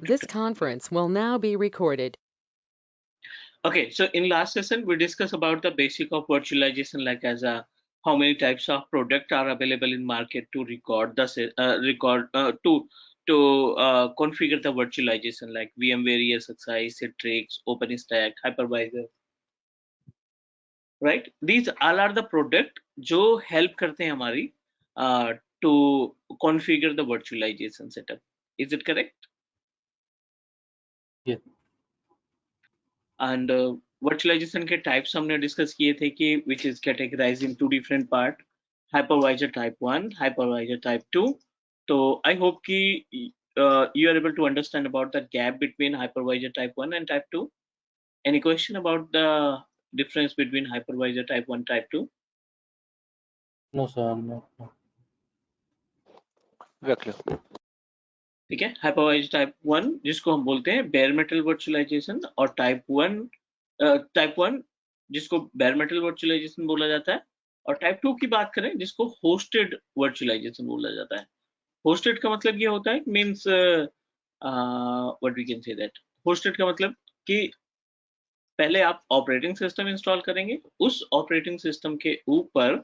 This conference will now be recorded. Okay, so in last session we discussed about the basic of virtualization, like as a how many types of product are available in market to record the configure the virtualization like VMware, ESXi, Citrix, OpenStack, Hypervisor, right? These all are the product जो help करते हैं हमारी to configure the virtualization setup. Is it correct? Yeah. And virtualization के types हमने discuss किए थे कि which is categorized in two different part, hypervisor type 1, hypervisor type 2. So I hope कि you are able to understand about the gap between hypervisor type 1 and type 2. Any question about the difference between hypervisor type 1 type 2? No, sir. No. We are clear. ठीक है, हाइपरवाइज type 1 जिसको हम बोलते हैं bear metal virtualisation, और type 1 जिसको bear metal virtualisation बोला जाता है, और टाइप 2 की बात करें जिसको होस्टेड वर्चुअलाइजेशन बोला जाता है। होस्टेड का मतलब ये होता है means what we can say that, hosted का मतलब कि पहले आप ऑपरेटिंग सिस्टम इंस्टॉल करेंगे, उस ऑपरेटिंग सिस्टम के ऊपर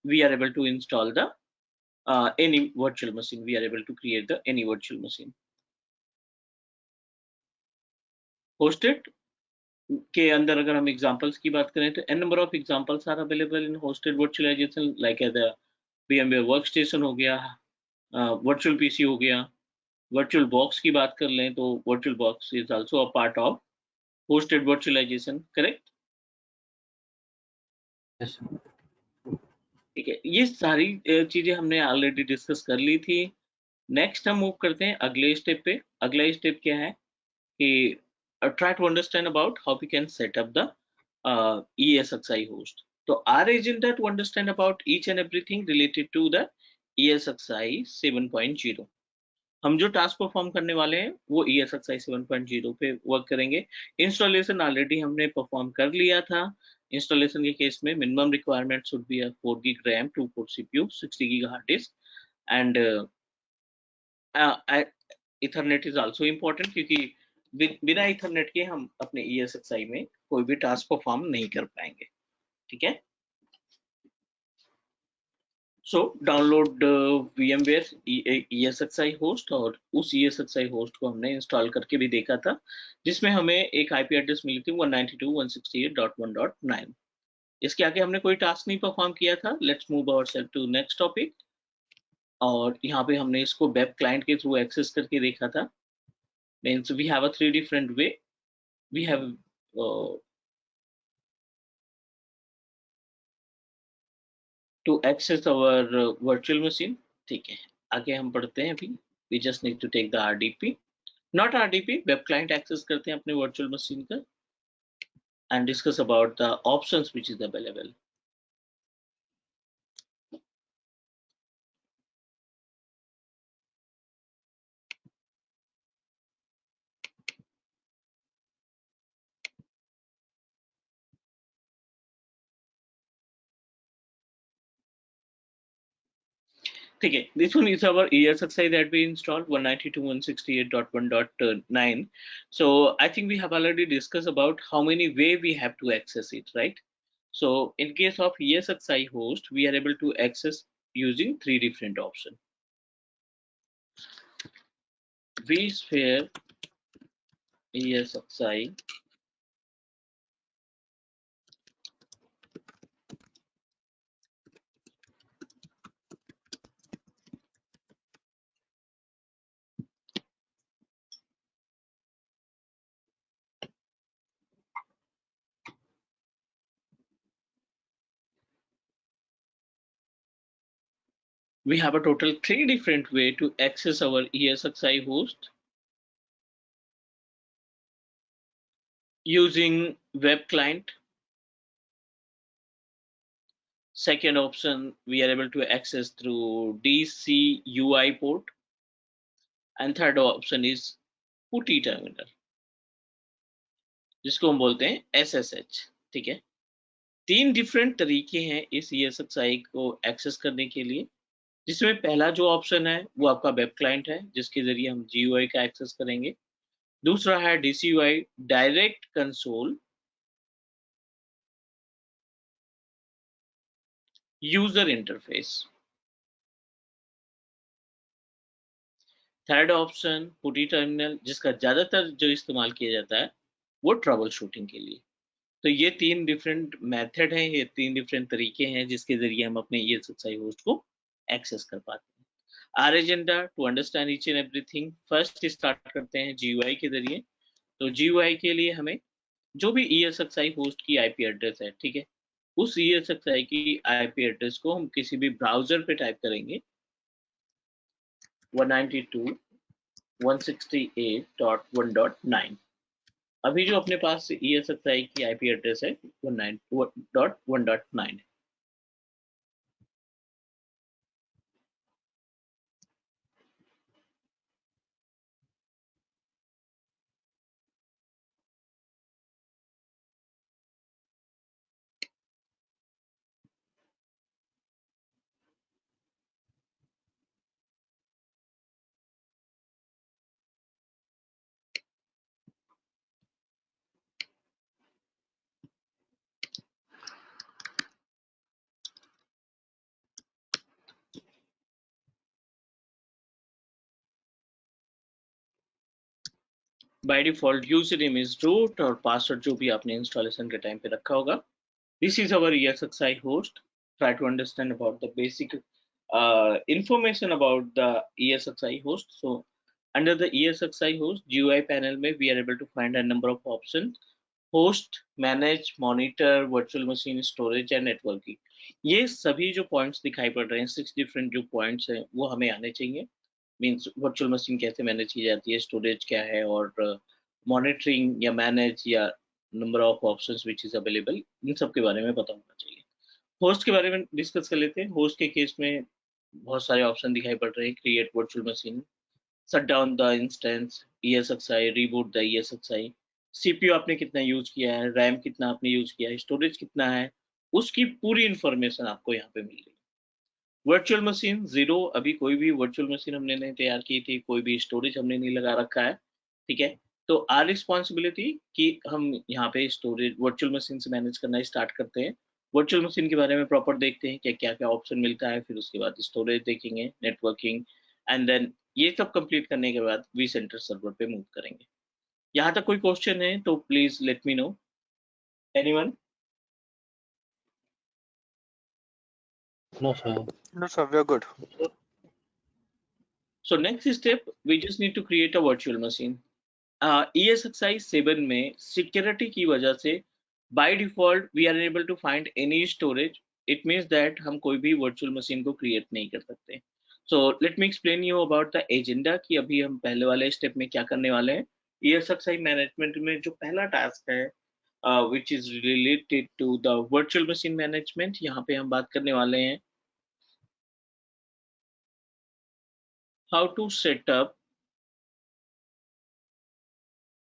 we are able to install the any virtual machine, we are able to create the any virtual machine. Hosted के अंदर अगर हम एग्जांपल्स की बात करें तो n number of examples are available in hosted virtualization, like the VMware workstation हो गया, virtual PC हो गया, virtual box की बात कर लें तो virtual box is also a part of hosted virtualization, correct? Yes, sir. ठीक है, ये सारी चीजें हमने ऑलरेडी डिस्कस कर ली थी। नेक्स्ट हम मूव करते हैं अगले स्टेप पे। अगला स्टेप क्या है कि try to understand about how we can set up the ESXi host. So our agenda to understand about each and everything related to the ESXi 7.0. हम जो टास्क परफॉर्म करने वाले हैं वो ESXi 7.0 पे वर्क करेंगे। इंस्टॉलेशन ऑलरेडी हमने perform कर लिया था। इंस्टॉलेशन के केस में minimum requirement should be 4 GB RAM, 2 core CPU, 60 GB hard disk and Ethernet is also important, क्योंकि बिना इथरनेट के हम अपने ESXi में कोई भी टास्क परफॉर्म नहीं कर पाएंगे। ठीक है, so download VMware ESXi host, और उस ESXi होस्ट को हमने इंस्टॉल करके भी देखा था, जिसमें हमें एक IP एड्रेस मिली थी 192.168.1.9। इसके आगे हमने कोई टास्क नहीं परफॉर्म किया था। Let's move ourself to next topic. और यहाँ पे हमने इसको वेब क्लाइंट के थ्रू एक्सेस करके देखा था। Means we have a 3 different way. We have to access our virtual machine। ठीक है, आगे हम बढ़ते हैं। अभी we just need to take the RDP, not RDP, web client access करते हैं अपने virtual machine का and discuss about the options which is available। ठीक है, this one is our ESXi that we installed 192.168.1.9। so I think we have already discussed about how many way we have to access it, right? So in case of ESXi host, we are able to access using 3 different options. vSphere ESXi, we have a total 3 different way to access our ESXi host using web client. Second option, we are able to access through DC UI port, and third option is PuTTY terminal, जिसको हम बोलते हैं SSH। ठीक है, 3 different तरीके हैं इस ESXi को एक्सेस करने के लिए। जिसमें पहला जो ऑप्शन है वो आपका वेब क्लाइंट है, जिसके जरिए हम GUI का एक्सेस करेंगे। दूसरा है DCUI, direct console user interface. Third option PuTTY terminal, जिसका ज्यादातर जो इस्तेमाल किया जाता है वो ट्रबल शूटिंग के लिए। तो ये 3 डिफरेंट मेथड हैं, ये 3 डिफरेंट तरीके हैं जिसके ज़रिए हम अपने ESXi होस्ट को एक्सेस कर पाते हैं। Our agenda to understand each and everything. First start करते हैं GUI के ज़रिए। तो GUI के लिए हमें जो भी ESXi होस्ट की IP एड्रेस है, ठीक है? उस ESXi की IP एड्रेस को हम किसी भी ब्राउज़र पे टाइप करेंगे 192.168.1.9। अभी जो अपने पास ESXi की IP एड्रेस है वो 192.1.9 है। By default user name is root और पासवर्ड जो भी आपने इंस्टॉलेशन के टाइम पे रखा होगा। This is our ESXi host. Try to understand about the basic information about the ESXi host. So under the ESXi host GUI panel में we are able to find a number of options: host, manage, monitor, virtual machine, storage and networking। ये सभी जो points दिखाई पड़ रहे हैं, 6 different जो points हैं वो हमें आने चाहिए। मीन्स वर्चुअल मशीन कैसे मैनेज की जाती है, स्टोरेज क्या है, और मॉनिटरिंग या मैनेज या number of options which is available, इन सब के बारे में पता होना चाहिए। होस्ट के बारे में डिस्कस कर लेते हैं। होस्ट के केस में बहुत सारे ऑप्शन दिखाई पड़ रहे हैं: create virtual machine, shut down the instance, ESXi, reboot the ESXi, CPU आपने कितना यूज किया है, रैम कितना आपने यूज किया है, स्टोरेज कितना है, उसकी पूरी इंफॉर्मेशन आपको यहाँ पे मिल रही है। वर्चुअल मशीन जीरो, अभी कोई भी वर्चुअल मशीन हमने नहीं तैयार की थी, कोई भी स्टोरेज हमने नहीं लगा रखा है, ठीक है? तो आर रिस्पॉन्सिबिलिटी कि हम यहाँ पे स्टोरेज वर्चुअल मशीन से मैनेज करना स्टार्ट करते हैं। वर्चुअल मशीन के बारे में प्रॉपर देखते हैं कि क्या क्या ऑप्शन मिलता है, फिर उसके बाद स्टोरेज देखेंगे, नेटवर्किंग, एंड देन ये सब कंप्लीट करने के बाद vCenter सर्वर पे मूव करेंगे। यहाँ तक कोई क्वेश्चन है तो please let me no, anyone? No, sir. No, sir, we are good. So next step, we just need to create a virtual machine. ESXi 7 में सिक्योरिटी की वजह से by default we are able to find any storage. It means that हम कोई भी virtual machine को create नहीं कर सकते। So let me explain you about the agenda कि अभी हम पहले वाले स्टेप में क्या करने वाले हैं। ESXi मैनेजमेंट में जो पहला टास्क है which is related to the virtual machine management, यहाँ पे हम बात करने वाले हैं how to set up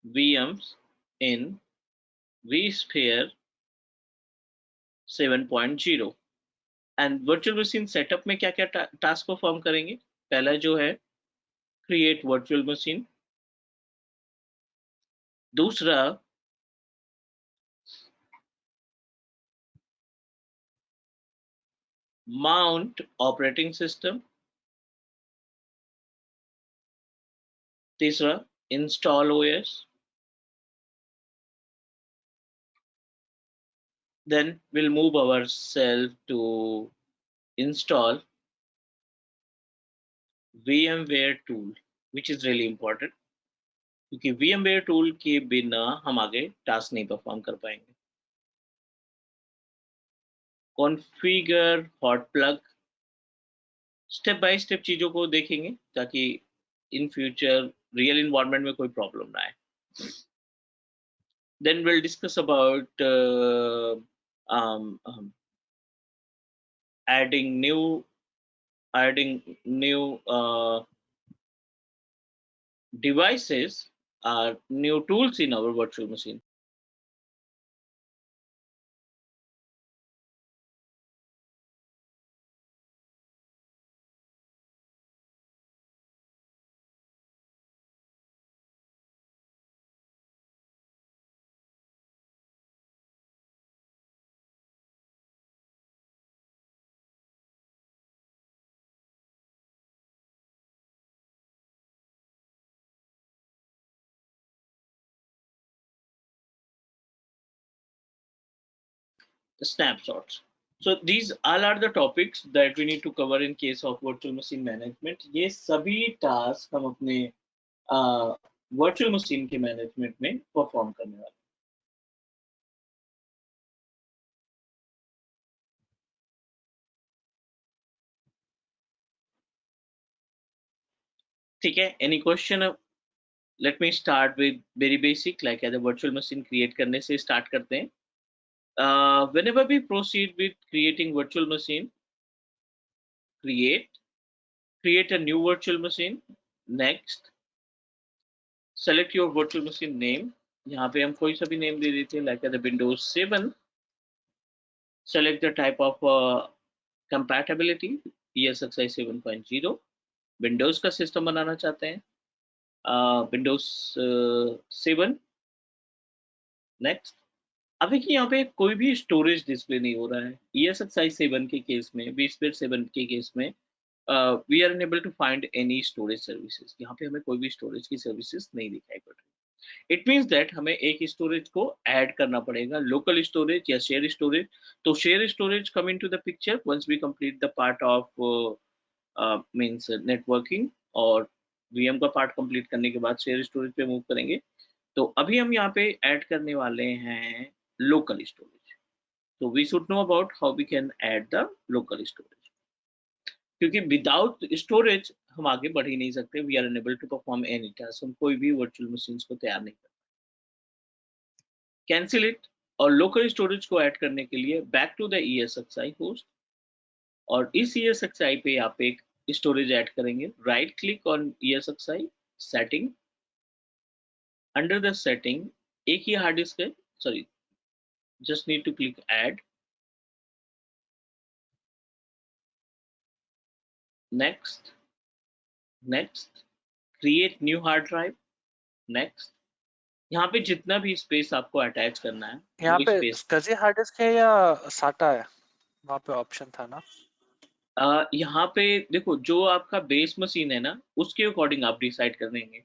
VMs in vSphere 7.0। And virtual machine setup में क्या क्या टास्क परफॉर्म करेंगे। पहला जो है क्रिएट वर्चुअल मशीन, दूसरा माउंट ऑपरेटिंग सिस्टम, तीसरा install OS, then we'll move ourselves to install VMware tool, which is really important क्योंकि VMware tool के बिना हम आगे टास्क नहीं परफॉर्म कर पाएंगे। Configure hot plug, step by step चीजों को देखेंगे ताकि इन फ्यूचर रियल इन्वायरमेंट में कोई प्रॉब्लम ना आए। Then we'll discuss about um, um, adding new devices, new tools in our virtual machine. snapshots. So these all are the topics that we need to cover in case of virtual machine management. ये सभी task हम अपने virtual machine के management में perform करने वाले हैं. ठीक है, any question? Let me start with very basic, like as a virtual machine create करने से start करते हैं. Whenever we proceed with creating virtual machine, create a new virtual machine. Next, select your virtual machine name. यहाँ पे हम कोई सा भी name दे देते हैं, like as a Windows 7. Select the type of compatibility, ESXi 7.0. Windows का system बनाना चाहते हैं, Windows 7. Next, अब देखिए यहाँ पे कोई भी स्टोरेज डिस्प्ले नहीं हो रहा है. ESXi 7 के केस में, vSphere 7 के केस में we are unable to find any storage services. यहाँ पे हमें कोई भी स्टोरेज की सर्विसेज नहीं दिखाई पड़ रही. इट मीन्स दैट हमें एक स्टोरेज को ऐड करना पड़ेगा, लोकल स्टोरेज या शेयर स्टोरेज. तो share storage come into the picture once we complete the part of means networking, और VM का पार्ट कंप्लीट करने के बाद शेयर स्टोरेज पे मूव करेंगे. तो अभी हम यहाँ पे ऐड करने वाले हैं लोकल स्टोरेज. तो we should know about how we can add the local storage, क्योंकि विदाउट स्टोरेज हम आगे बढ़ ही नहीं सकते. We are unable to perform any task. हम कोई भी वर्चुअल मशीन्स को तैयार नहीं कर. Cancel it. और लोकल स्टोरेज को ऐड करने के लिए back to the ESXi host, और इस ESXi पे आप एक स्टोरेज ऐड करेंगे. Right click on ESXi setting. Under the setting एक ही हार्ड डिस्क है, sorry, just need to click add. Next, create new hard drive. Next, यहाँ पे जितना भी स्पेस आपको अटैच करना है, यहाँ वो पे स्पेस SCSI हार्ड डिस्क है या SATA है? वहाँ पे ऑप्शन था ना. यहाँ पे देखो, जो आपका बेस मशीन है ना, उसके अकॉर्डिंग आप डिसाइड कर देंगे.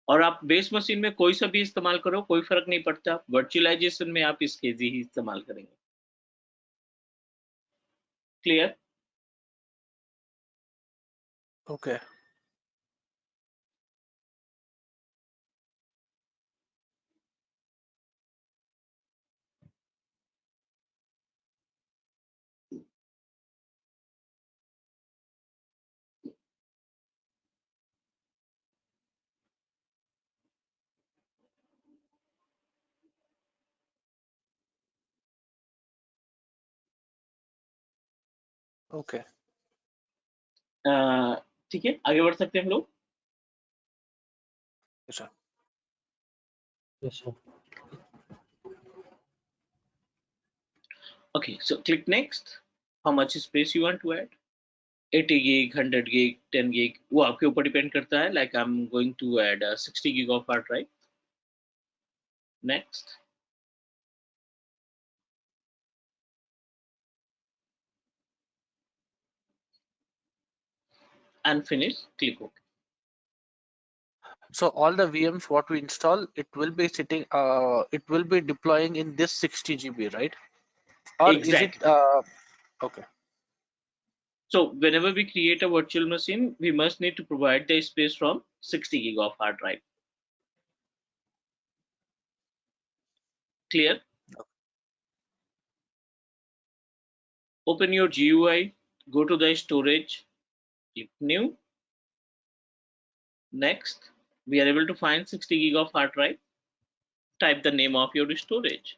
और आप बेस मशीन में कोई सा भी इस्तेमाल करो, कोई फर्क नहीं पड़ता. वर्चुअलाइजेशन में आप इसके ही इस्तेमाल करेंगे. क्लियर? ओके. ओके. ठीक है, आगे बढ़ सकते हैं हम लोग. Sir. Yes, sir. Okay, so click next. How much space you want to add? 80 gig, 100 gig, 10 gig, वो आपके ऊपर डिपेंड करता है. Like I'm going to add 60 gig of hard drive. Next, and finish. Click OK. So all the VMs what we install, it will be sitting, it will be deploying in this 60 GB, right? Or Exactly. is it okay? So whenever we create a virtual machine, we must need to provide the space from 60 gig of hard drive. Clear? Open your GUI, go to the storage, click new. Next, we are able to find 60 gig of hard drive. Type the name of your storage.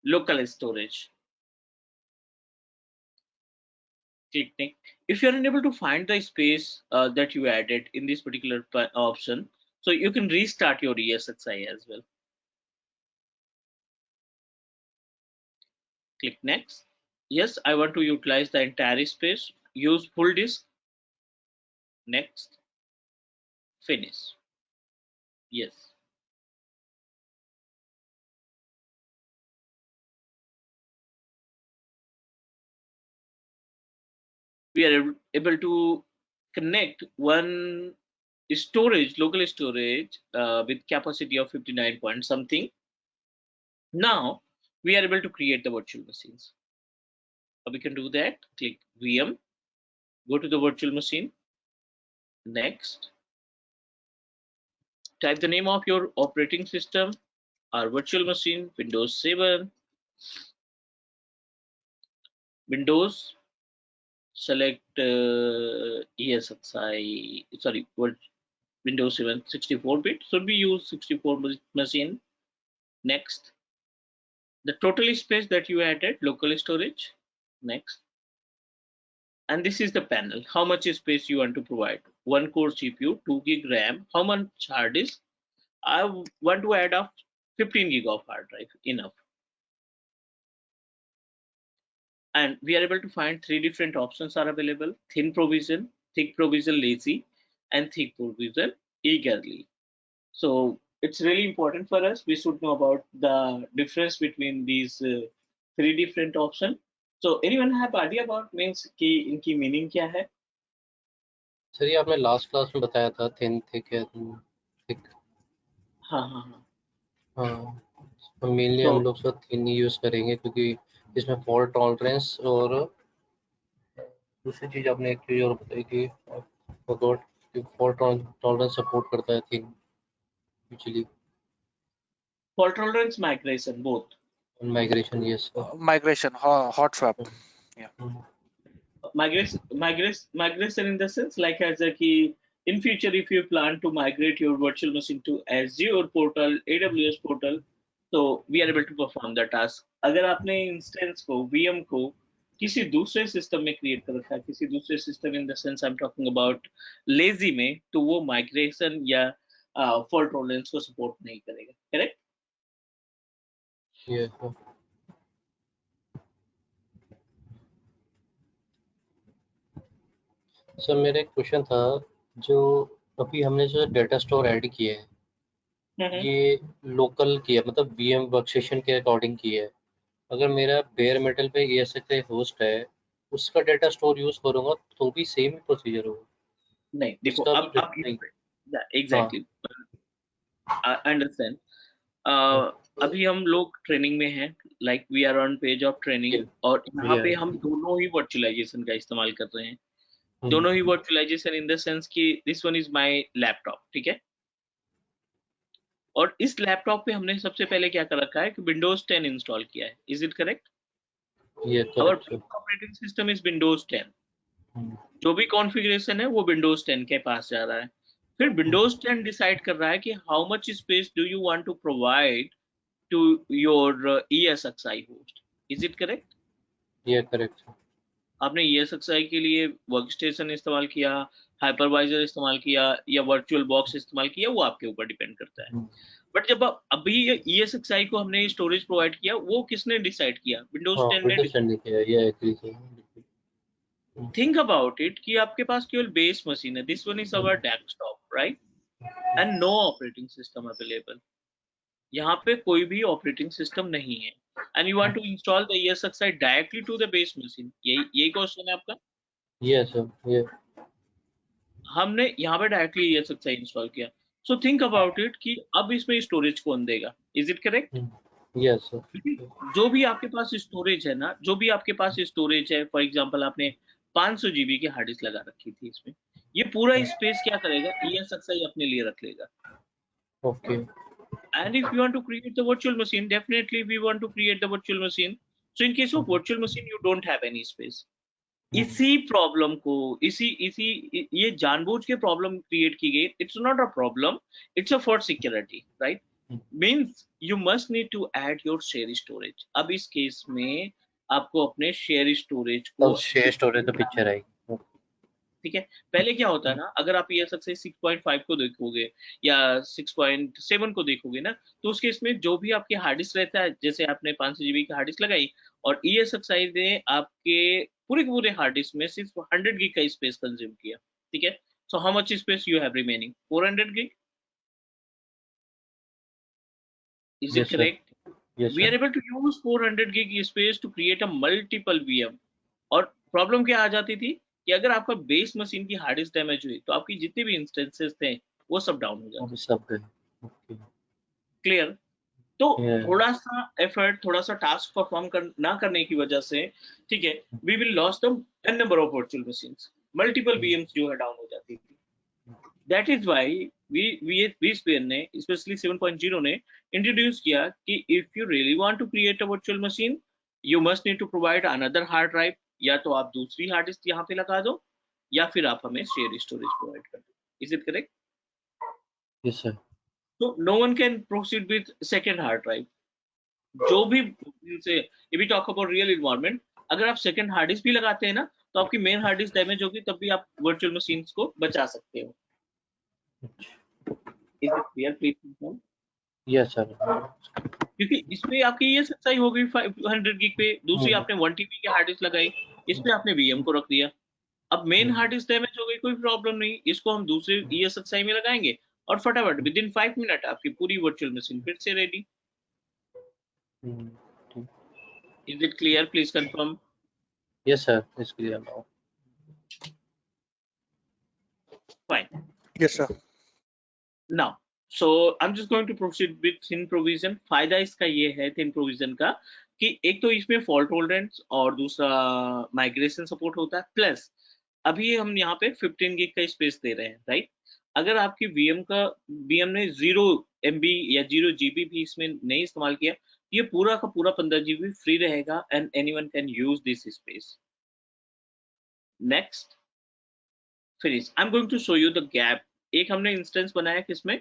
Local storage. Click next. If you are unable to find the space that you added in this particular option, so you can restart your ESXi as well. Click next. Yes, I want to utilize the entire space. Use full disk. Next. Finish. Yes. We are able to connect one storage, local storage with capacity of 59 point something. Now we are able to create the virtual machines. We can do that. Click VM, go to the virtual machine. Next, type the name of your operating system, our virtual machine, Windows 7, Windows, select ESXi, sorry, Windows 7 64-bit, should we use 64 machine? Next, the total space that you added, local storage. Next, and this is the panel, how much space you want to provide. 1 core CPU, 2 gig RAM, how much hard disk? I want to add up 15 gig of hard drive, enough. And we are able to find 3 different options are available: thin provision, thick provision, lazy, and thick provision, eagerly. So it's really important for us. We should know about the difference between these 3 different options. So anyone have idea about means कि इनकी meaning क्या है? Sir ये आपने last class में बताया था thin thick है थिक हाँ हाँ हाँ. हाँ मेनली तो हम लोग सर थिन ही यूज करेंगे क्योंकि इसमें फॉल्ट टॉलरेंस और दूसरी चीज आपने एक चीज और बताई कि फॉरगॉट कि फॉल्ट टॉलरेंस सपोर्ट करता है thin actually fault tolerance, migration, both. Migration yes Migration, hot swap. Migration in the sense like as a key in future if you plan to migrate your virtual machine to Azure portal, AWS portal, so we are able to perform the task. अगर आपने instance को VM को किसी दूसरे system में create कर रखा है, किसी दूसरे system in the sense I am talking about lazy में, तो वो माइग्रेशन या फॉल्ट टॉलरेंस को सपोर्ट नहीं करेगा. करेक्ट? यस सर मेरा एक क्वेश्चन था जो अभी हमने जो डेटा स्टोर ऐड किया है ये लोकल किया मतलब VM वर्कस्टेशन के अकॉर्डिंग किया है. अगर मेरा बेयर मेटल पे ESXi होस्ट है उसका डेटा स्टोर यूज करूंगा तो भी सेम ही प्रोसीजर होगा. नहीं देखो उसका अब नहीं. Exactly I understand. अभी हम लोग ट्रेनिंग में हैं, like we are on page of training, और यहाँ पे हम दोनों ही वर्चुअलाइजेशन का इस्तेमाल कर रहे हैं. दोनों ही वर्चुअलाइजेशन इन द सेंस कि this one is my laptop, ठीक है, और इस लैपटॉप पे हमने सबसे पहले क्या कर रखा है कि विंडोज 10 इंस्टॉल किया है. Is it correct? Our operating system is Windows 10. जो भी कॉन्फ़िगरेशन है वो विंडोज 10 के पास जा रहा है. फिर विंडोज 10 डिसाइड कर रहा है कि how much space do you want to provide to your ESXi host. Is it correct? ये करेक्ट. आपने ESXi के लिए वर्कस्टेशन इस्तेमाल किया, हाइपरवाइजर इस्तेमाल किया या वर्चुअल बॉक्स इस्तेमाल किया, वो आपके ऊपर डिपेंड करता है. बट जब अभी ESXi को हमने स्टोरेज प्रोवाइड किया, वो किसने डिसाइड किया? विंडोज 10 ने किया. ये एग्री है. थिंक अबाउट इट कि आपके पास केवल बेस मशीन है. This one is our desktop, right, and no operating system available. यहाँ पे कोई भी ऑपरेटिंग सिस्टम नहीं है, and you want to install the ESXi directly to the base machine. यही क्वेश्चन है आपका? Yes sir. ये हमने यहाँ पे डायरेक्टली ESXi इंस्टॉल किया. सो थिंक अबाउट इट कि अब इसमें स्टोरेज कौन देगा. Is it correct? Yes sir. जो भी आपके पास स्टोरेज है ना, जो भी आपके पास स्टोरेज है, फॉर एग्जांपल आपने 500 GB की हार्ड डिस्क लगा रखी थी इसमें, ये पूरा स्पेस क्या करेगा? ESXi अपने लिए रख लेगा. Okay. And if you want to create the virtual machine, definitely we want to create the virtual machine. So in case of virtual machine, you don't have any space. इसी problem को इसी ये जानबूझ के प्रॉब्लम क्रिएट की गई. It's not a problem, it's a for security, right? Means you must need to add your share storage. अब इस केस में आपको अपने शेयर स्टोरेज को शेयर स्टोरेज तो पिक्चर आएगी. ठीक है. पहले क्या होता है ना, अगर आप ESXi 6.5 को देखोगे या 6.7 को देखोगे ना, तो उस केस में जो भी आपके हार्ड डिस्क रहता है, जैसे आपने 500 GB की हार्ड डिस्क लगाई और ESXi ने आपके पूरे के पूरे हार्ड डिस्क में सिर्फ 100 GB का स्पेस कंज्यूम किया, ठीक है. So how much space you have remaining? 400 GB. Is it correct? We are able to use 400 GB space to create a multiple VM. और प्रॉब्लम क्या आ जाती थी कि अगर आपका बेस मशीन की हार्ड डिस्क डैमेज हुई तो आपकी जितने भी इंस्टेंसेस थे वो सब डाउन हो जाते। सब गए। ओके। क्लियर? तो Yeah. थोड़ा सा एफर्ट, थोड़ा सा टास्क परफॉर्म ना करने की वजह से, ठीक है, we will loss the n number of virtual machines, multiple VMs जो है डाउन हो जाती थी। दैट इज व्हाई vSphere ने, स्पेशली 7.0 ने इंट्रोड्यूस किया कि if you really want to create a virtual machine, you must need to provide another hard drive, या तो आप दूसरी हार्ड डिस्क यहाँ पे लगा दो, या फिर आप हमें शेयर स्टोरेज प्रोवाइड कर दो। Is it correct? Yes sir. So no one can proceed with second hard drive. जो भी से if we talk about real environment, अगर आप सेकंड हार्ड डिस्क भी लगाते हैं ना, तो आपकी मेन हार्ड डिस्क डैमेज होगी, तब भी आप वर्चुअल मशीन्स को बचा सकते हो। Is it clear? Please confirm. Yes sir. क्योंकि इसमें आपकी ये सच्चाई हो गई 500 गिग पे, दूसरी आपने 1 TB की हार्ड डिस्क लगाई, इसमें आपने VM को रख दिया। अब मेन हार्ड डिस्क डैमेज हो गई, कोई प्रॉब्लम नहीं, इसको हम दूसरे ESXi में लगाएंगे और फटाफट विद इन 5 मिनट आपकी पूरी वर्चुअल मशीन फिर से ready. Is it clear? Please confirm. Yes sir, it's clear now. Fine. Yes sir. Now, so I'm just going to proceed with thin provision. फायदा इसका ये है thin provision का कि एक तो इसमें fault tolerance और दूसरा migration support होता है, प्लस अभी हम यहाँ पे 15 गिग का स्पेस दे रहे हैं, राइट? अगर आपकी VM ने 0 MB या 0 GB भी इसमें नहीं इस्तेमाल किया, ये पूरा का पूरा 15 GB फ्री रहेगा and anyone can use this space. Next, finish. I am going to show you the gap. एक हमने इंस्टेंस बनाया किसमें?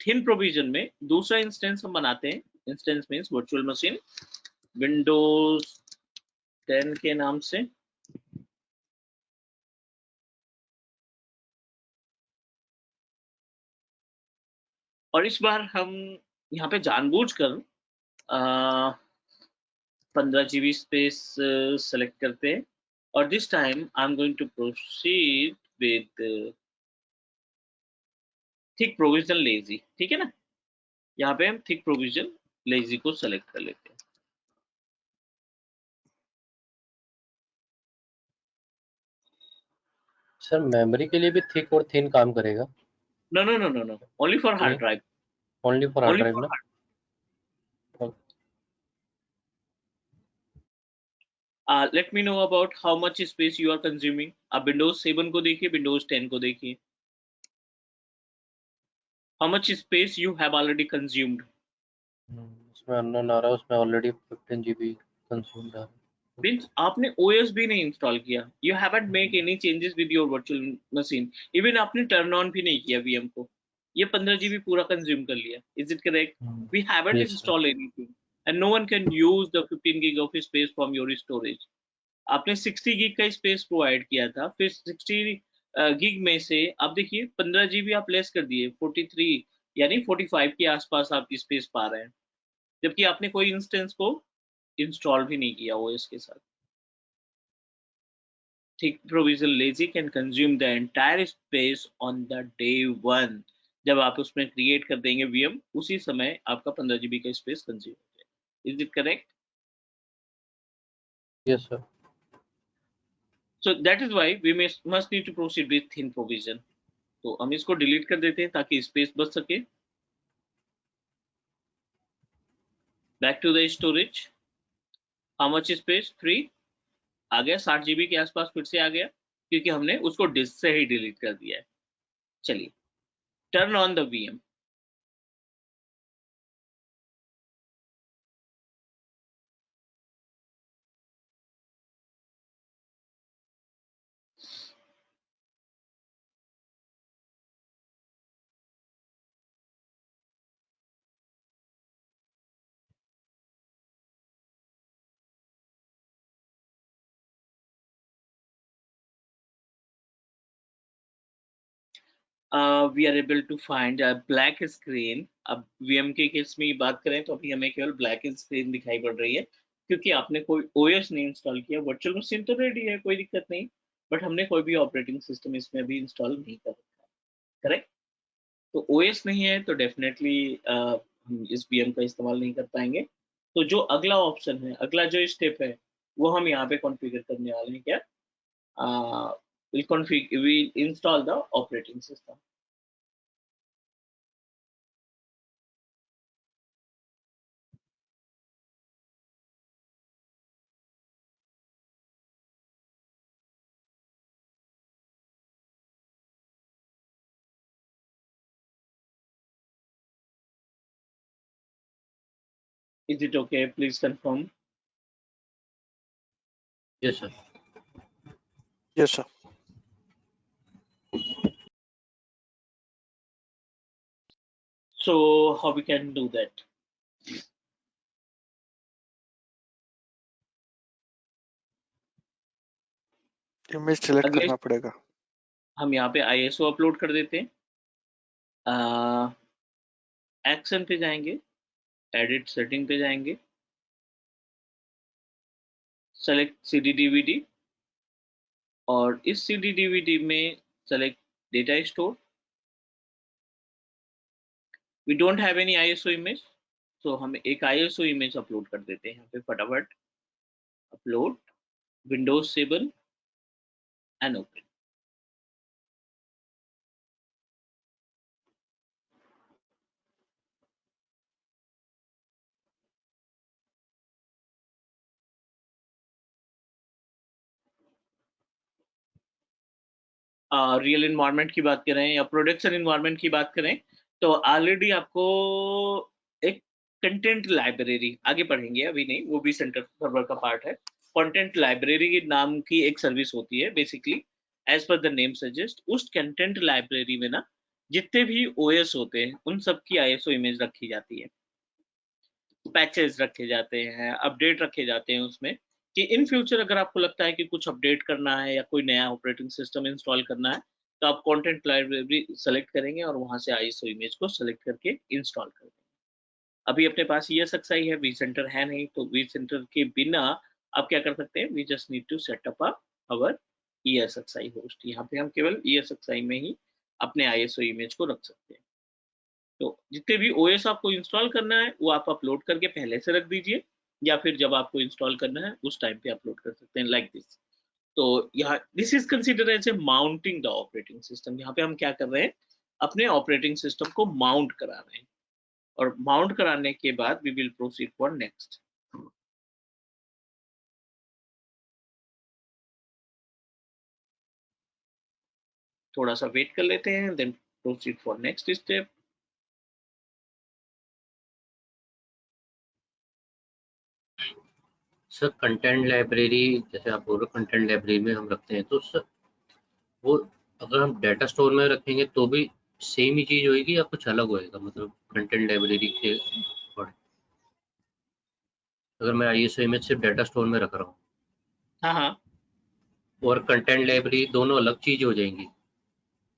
थिन प्रोविजन में। दूसरा इंस्टेंस हम बनाते हैं, instance means virtual machine, Windows 10 के नाम से। और इस बार हम यहाँ पे जानबूझकर 15 GB स्पेस सेलेक्ट करते हैं, और this time I am going to proceed with thick provision lazy. ठीक है ना? यहाँ पे हम थिक प्रोविजन लेजी को सेलेक्ट कर लेते हैं। सर मेमोरी के लिए भी थिक और थिन काम करेगा? No no no no no, only for hard drive. Only for hard drive ना? Let me know about how much space you are consuming. आप विंडोज 7 को देखिए, विंडोज 10 को देखिए, how much space you have already consumed. उसमें unknown आ रहा है, उसमें ऑलरेडी 15 GB कंज्यूम्ड है। मींस आपने OS भी नहीं इंस्टॉल किया, you haven't make any changes with your virtual machine, even आपने टर्न ऑन भी नहीं किया VM को, ये 15 GB पूरा कंज्यूम कर लिया। Is it correct? We haven't install anything and no one can use the 15 GB of space from your storage. आपने 60 GB का स्पेस प्रोवाइड किया था, फिर 60 GB में से आप देखिए 15 GB आप लेस कर दिए, 43 यानी 45 के आसपास आप स्पेस पा रहे हैं, जबकि आपने कोई इंस्टेंस को इंस्टॉल भी नहीं किया OS के साथ। Thick provision lazy can consume the entire space on the day 1। जब आप उसमें क्रिएट कर देंगे VM, उसी समय आपका 15 GB का स्पेस कंज्यूम हो जाएगा। Is it correct? Yes sir. So that is why we must need to proceed with thin provision. तो हम इसको डिलीट कर देते हैं ताकि स्पेस बच सके। Back to the storage. How much space? 3 आ गया, 60 GB के आसपास फिर से आ गया, क्योंकि हमने उसको डिस्क से ही डिलीट कर दिया है। चलिए, turn on the VM। We are able to find a black screen. अब VM के केस में बात करें तो अभी हमें केवल ब्लैक स्क्रीन दिखाई पड़ रही है, क्योंकि आपने कोई OS नहीं इंस्टॉल किया। वर्चुअल मशीन तो रेडी है, कोई दिक्कत नहीं, बट हमने कोई भी ऑपरेटिंग सिस्टम इसमें अभी इंस्टॉल नहीं कर रखा। करेक्ट? तो OS नहीं है तो डेफिनेटली हम इस VM का इस्तेमाल नहीं कर पाएंगे। तो जो अगला ऑप्शन है, अगला जो स्टेप है, वो हम यहाँ पे कॉन्फ़िगर करने वाले हैं। क्या? we'll install the operating system. Is it okay? Please confirm. Yes, sir. Yes, sir. So how we can do that? Image select अगले करना पड़ेगा. हम यहाँ पे ISO अपलोड कर देते हैं. एक्शन पे जाएंगे, एडिट सेटिंग पे जाएंगे, सेलेक्ट CD DVD और इस CD DVD में select data store. We don't have any ISO image, तो हम एक ISO इमेज अपलोड कर देते हैं यहाँ पे फटाफट. Upload Windows 7 and open. Real environment की बात करें या प्रोडक्शन इन्वायरमेंट की बात करें तो ऑलरेडी आपको एक कंटेंट लाइब्रेरी, आगे पढ़ेंगे अभी नहीं, वो भी सेंटर सर्वर का पार्ट है. कंटेंट लाइब्रेरी के नाम की एक सर्विस होती है basically, as per the name suggest. उस कंटेंट लाइब्रेरी में ना जितने भी OS होते हैं उन सब की ISO इमेज रखी जाती है, पैचेस रखे जाते हैं, अपडेट रखे जाते हैं उसमें, कि इन फ्यूचर अगर आपको लगता है कि कुछ अपडेट करना है या कोई नया ऑपरेटिंग सिस्टम इंस्टॉल करना है तो आप कंटेंट लाइब्रेरी सेलेक्ट करेंगे और वहां से ISO इमेज को सेलेक्ट करके इंस्टॉल कर देंगे. अभी अपने पास ESXi है, vCenter है नहीं, तो vCenter के बिना आप क्या कर सकते हैं, we just need to set up our ESXi host. यहाँ पे हम केवल ESXi में ही अपने ISO इमेज को रख सकते हैं. तो जितने भी OS आपको इंस्टॉल करना है वो आप अपलोड करके पहले से रख दीजिए, या फिर जब आपको इंस्टॉल करना है उस टाइम पे अपलोड कर सकते हैं, लाइक दिस. तो यहाँ this is considered as a mounting the operating system. यहाँ पे हम क्या कर रहे हैं, अपने ऑपरेटिंग सिस्टम को माउंट करा रहे हैं, और माउंट कराने के बाद we will proceed for next. थोड़ा सा वेट कर लेते हैं, then proceed for next step. Sir content library जैसे आप बोल रहे हो, कंटेंट लाइब्रेरी में हम रखते हैं, तो सर वो अगर हम डाटा स्टोर में रखेंगे तो भी सेम ही चीज होगी या कुछ अलग होएगा, मतलब कंटेंट लाइब्रेरी के according? अगर मैं ISO इमेज सिर्फ डाटा स्टोर में रख रहा हूँ हाँ, और कंटेंट लाइब्रेरी, दोनों अलग चीज हो जाएंगी.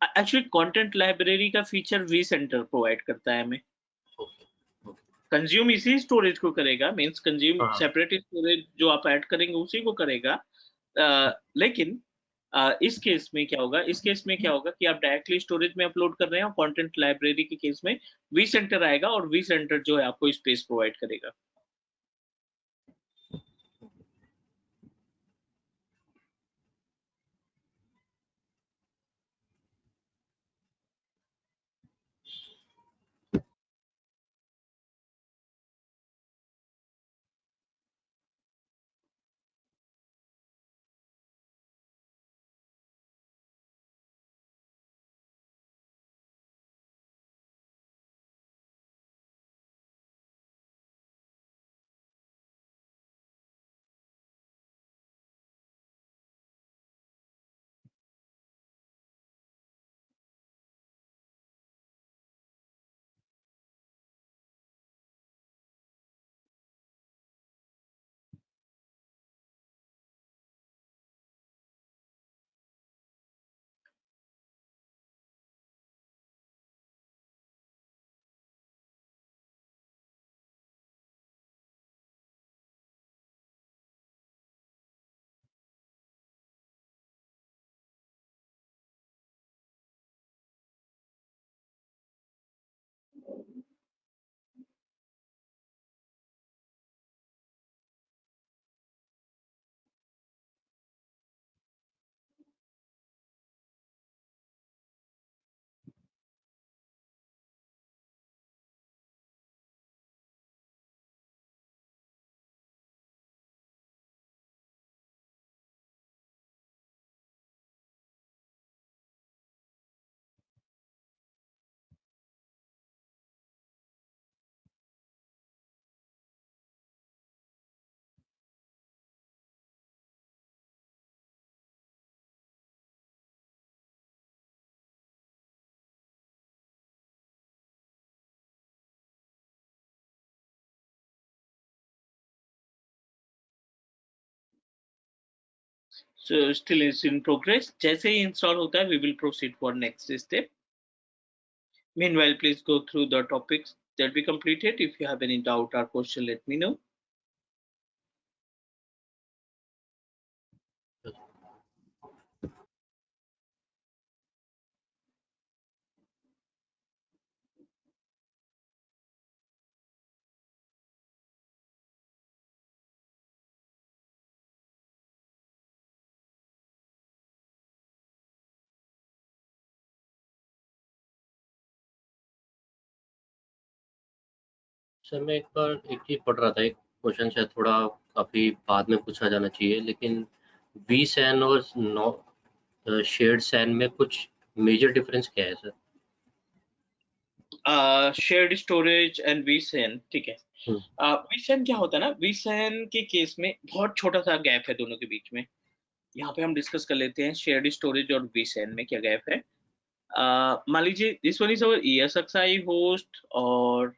एक्चुअली कंटेंट लाइब्रेरी का फीचर vCenter प्रोवाइड करता है हमें. कंज्यूम इसी स्टोरेज को करेगा, मींस कंज्यूम हाँ. सेपरेट स्टोरेज जो आप ऐड करेंगे उसी को करेगा. लेकिन इस केस में क्या होगा, कि आप डायरेक्टली स्टोरेज में अपलोड कर रहे हैं, और कंटेंट लाइब्रेरी के केस में vCenter आएगा और vCenter जो है आपको स्पेस प्रोवाइड करेगा. So still is in progress. जैसे ही install होता है, we will proceed for next step. Meanwhile, please go through the topics that we completed. If you have any doubt or question, let me know. Sir मैं एक बार एक चीज पढ़ रहा था, एक क्वेश्चन शायद थोड़ा काफी बाद में पूछा जाना चाहिए, लेकिन वी सैन और शेयर्ड सैन में कुछ मेजर डिफरेंस क्या है sir? Shared storage and vSAN, ठीक है। vSAN क्या होता है ना, vSAN के केस में बहुत छोटा सा गैप है दोनों के बीच में। यहाँ पे हम डिस्कस कर लेते हैं शेयर्ड स्टोरेज और vSAN में क्या गैप है। मान लीजिए this one is our ESXi host और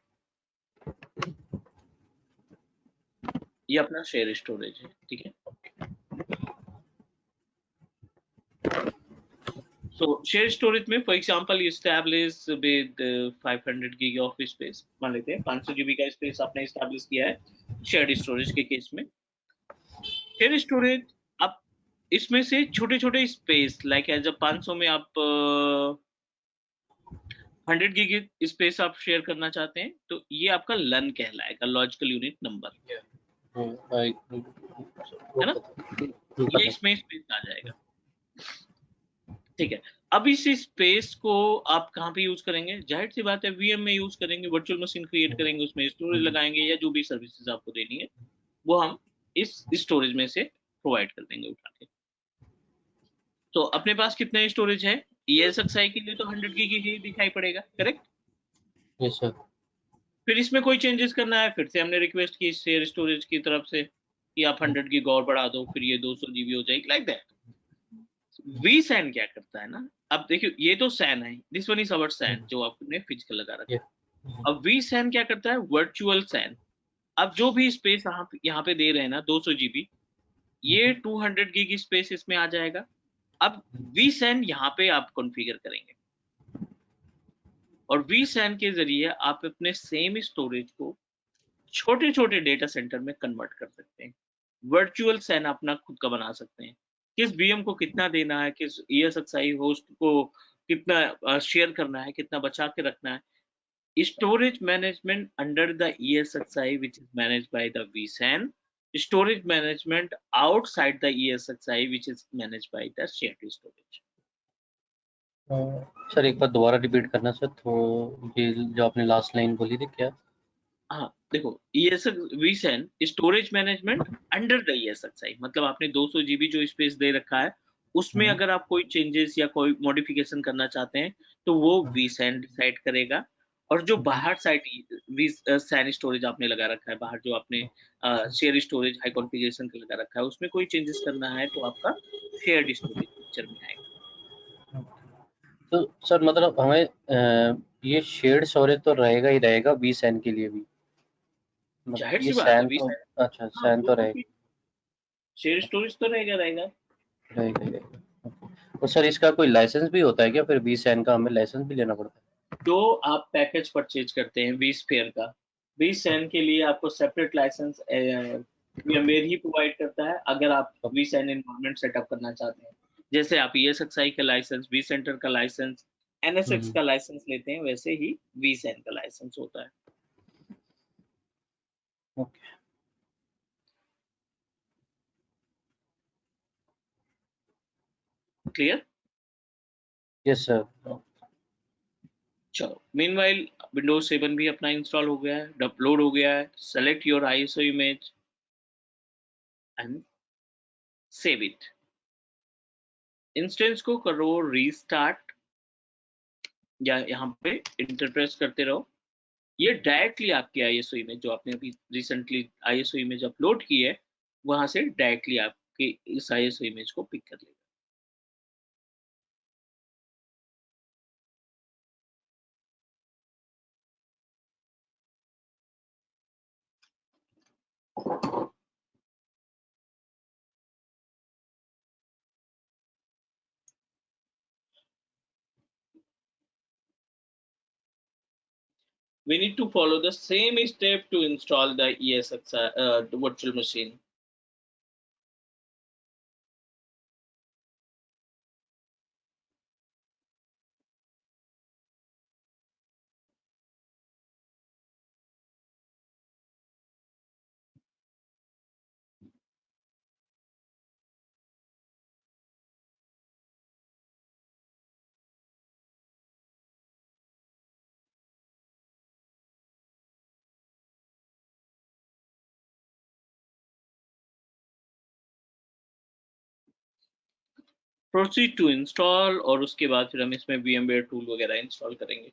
ये अपना शेयर स्टोरेज है, ठीक है। So share storage में for example you establish with 500 gig of space, मान लेते हैं 500 GB का स्पेस आपने establish किया है शेयर स्टोरेज के केस में। शेयर स्टोरेज आप इसमें से छोटे छोटे स्पेस लाइक एज 500 में आप 100 GB स्पेस आप शेयर करना चाहते हैं तो ये आपका लन कहलाएगा, लॉजिकल यूनिट नंबर, है ना। ये इसमें स्पेस आ जाएगा, ठीक है। अब इस स्पेस को आप कहाँ पे यूज करेंगे? जाहिर सी बात है VM में यूज करेंगे, वर्चुअल मशीन क्रिएट करेंगे, उसमें स्टोरेज लगाएंगे या जो भी सर्विसेज आपको देनी है वो हम इस स्टोरेज में से प्रोवाइड कर देंगे उठा के। तो अपने पास कितने स्टोरेज है? ESXi के लिए तो 100 GB ही दिखाई पड़ेगा, करेक्ट? Yes sir. फिर इसमें कोई चेंजेस करना है, फिर से हमने रिक्वेस्ट की शेयर स्टोरेज की तरफ से कि आप 100 GB और बढ़ा दो, फिर ये 200 GB हो जाएगी, लाइक दैट। vSAN क्या करता है ना, अब देखिए ये तो SAN है, this one is our SAN जो आपने फिजिकल लगा रखा है। अब vSAN क्या करता है? Virtual SAN। अब जो भी स्पेस यहाँ पे दे रहे हैं ना 200 GB, ये 200 GB स्पेस इसमें आ जाएगा। अब vSAN यहाँ पे आप कॉन्फ़िगर करेंगे और vSAN के जरिए आप अपने सेम स्टोरेज को छोटे छोटे डेटा सेंटर में कन्वर्ट कर सकते हैं। वर्चुअल SAN अपना खुद का बना सकते हैं, किस VM को कितना देना है, किस ESXi होस्ट को कितना शेयर करना है, कितना बचा के रखना है। Storage management under the ESXi which is managed by the vSAN, storage management outside the ESXi which is managed by the shared storage। Sir एक बार दोबारा रिपीट करना सर, तो ये जो आपने लास्ट लाइन बोली थी क्या? हाँ देखो, vSAN storage management under the ESXi, मतलब आपने 200 GB जो स्पेस दे रखा है उसमें अगर आप कोई चेंजेस या कोई मॉडिफिकेशन करना चाहते हैं तो वो vSAN डिसाइड करेगा। और जो बाहर साइड vSAN स्टोरेज आपने लगा रखा है, बाहर जो आपने शेयर स्टोरेज हाई कॉन्फ़िगरेशन का लगा रखा है, उसमें कोई चेंजेस करना है तो आपका शेयर्ड स्टोरेज पिक्चर में आएगा। तो सर मतलब हमें ये शेयर्ड स्टोरेज तो रहेगा ही रहेगा vSAN के लिए भी, जाहिर ये सी बात है SAN तो, vSAN, अच्छा SAN तो रहेगा शेयर स्टोरेज तो रहेगा रहेगा। रहेगा ही रहेगा। और सर इसका कोई लाइसेंस भी होता है क्या? फिर vSAN का हमें लाइसेंस भी लेना पड़ता है? जो आप पैकेज परचेज करते हैं vSphere का, vSAN के लिए आपको सेपरेट लाइसेंस VMware ही प्रोवाइड करता है। अगर आप vSAN एनवायरनमेंट सेटअप करना चाहते हैं, जैसे आप ESXi का लाइसेंस, vCenter का लाइसेंस, NSX का लाइसेंस लेते हैं, वैसे ही vSAN का लाइसेंस होता है। Okay, clear? Yes sir. चलो, मीनवाइल विंडोज 7 भी अपना इंस्टॉल हो गया है, अपलोड हो गया है। Select your ISO image and save it. Instance को करो रीस्टार्ट या यहाँ पे इंटर प्रेस करते रहो। ये डायरेक्टली आपकी ISO इमेज जो आपने अभी रिसेंटली ISO इमेज अपलोड की है, वहां से डायरेक्टली आपके इस ISO इमेज को पिक कर लेगा। we need to follow the same step to install the ESXi, the virtual machine. Proceed to install और उसके बाद फिर हम इसमें VMware tool वगैरह इंस्टॉल करेंगे.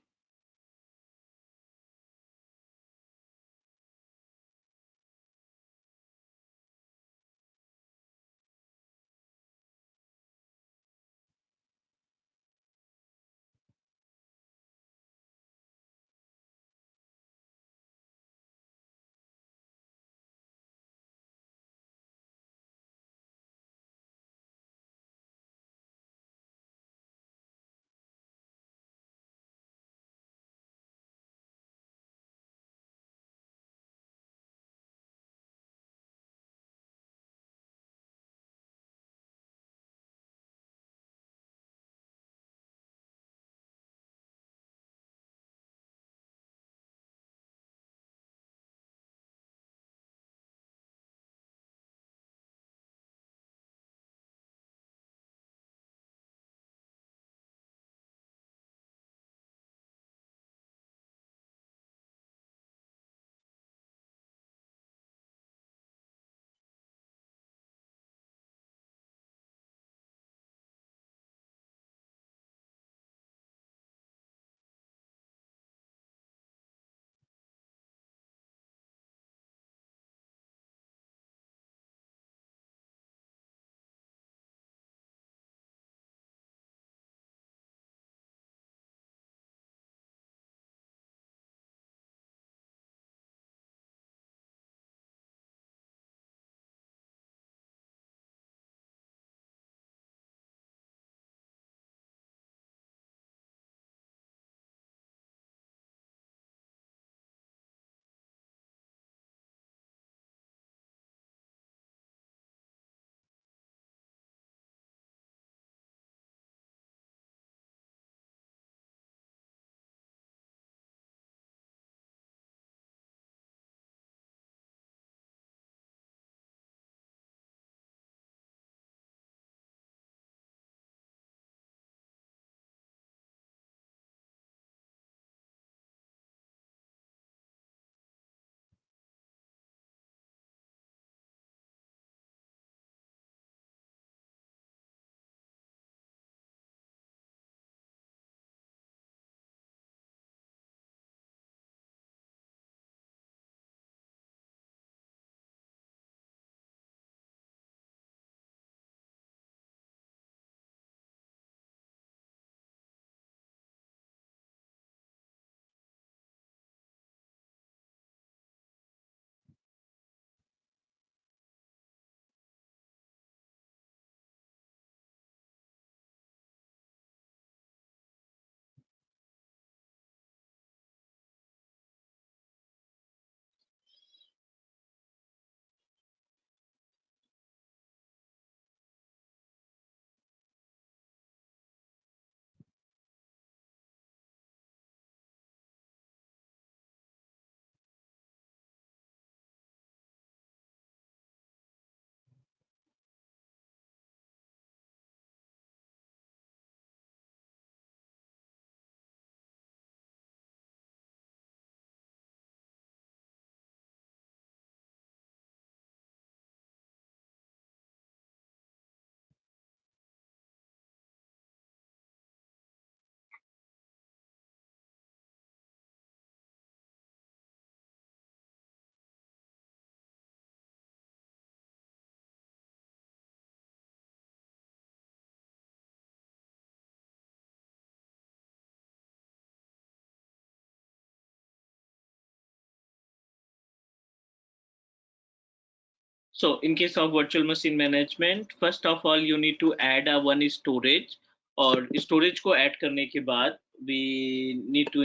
So in case of virtual machine management, first of all, you need to add a one storage और storage को add करने के बाद we need to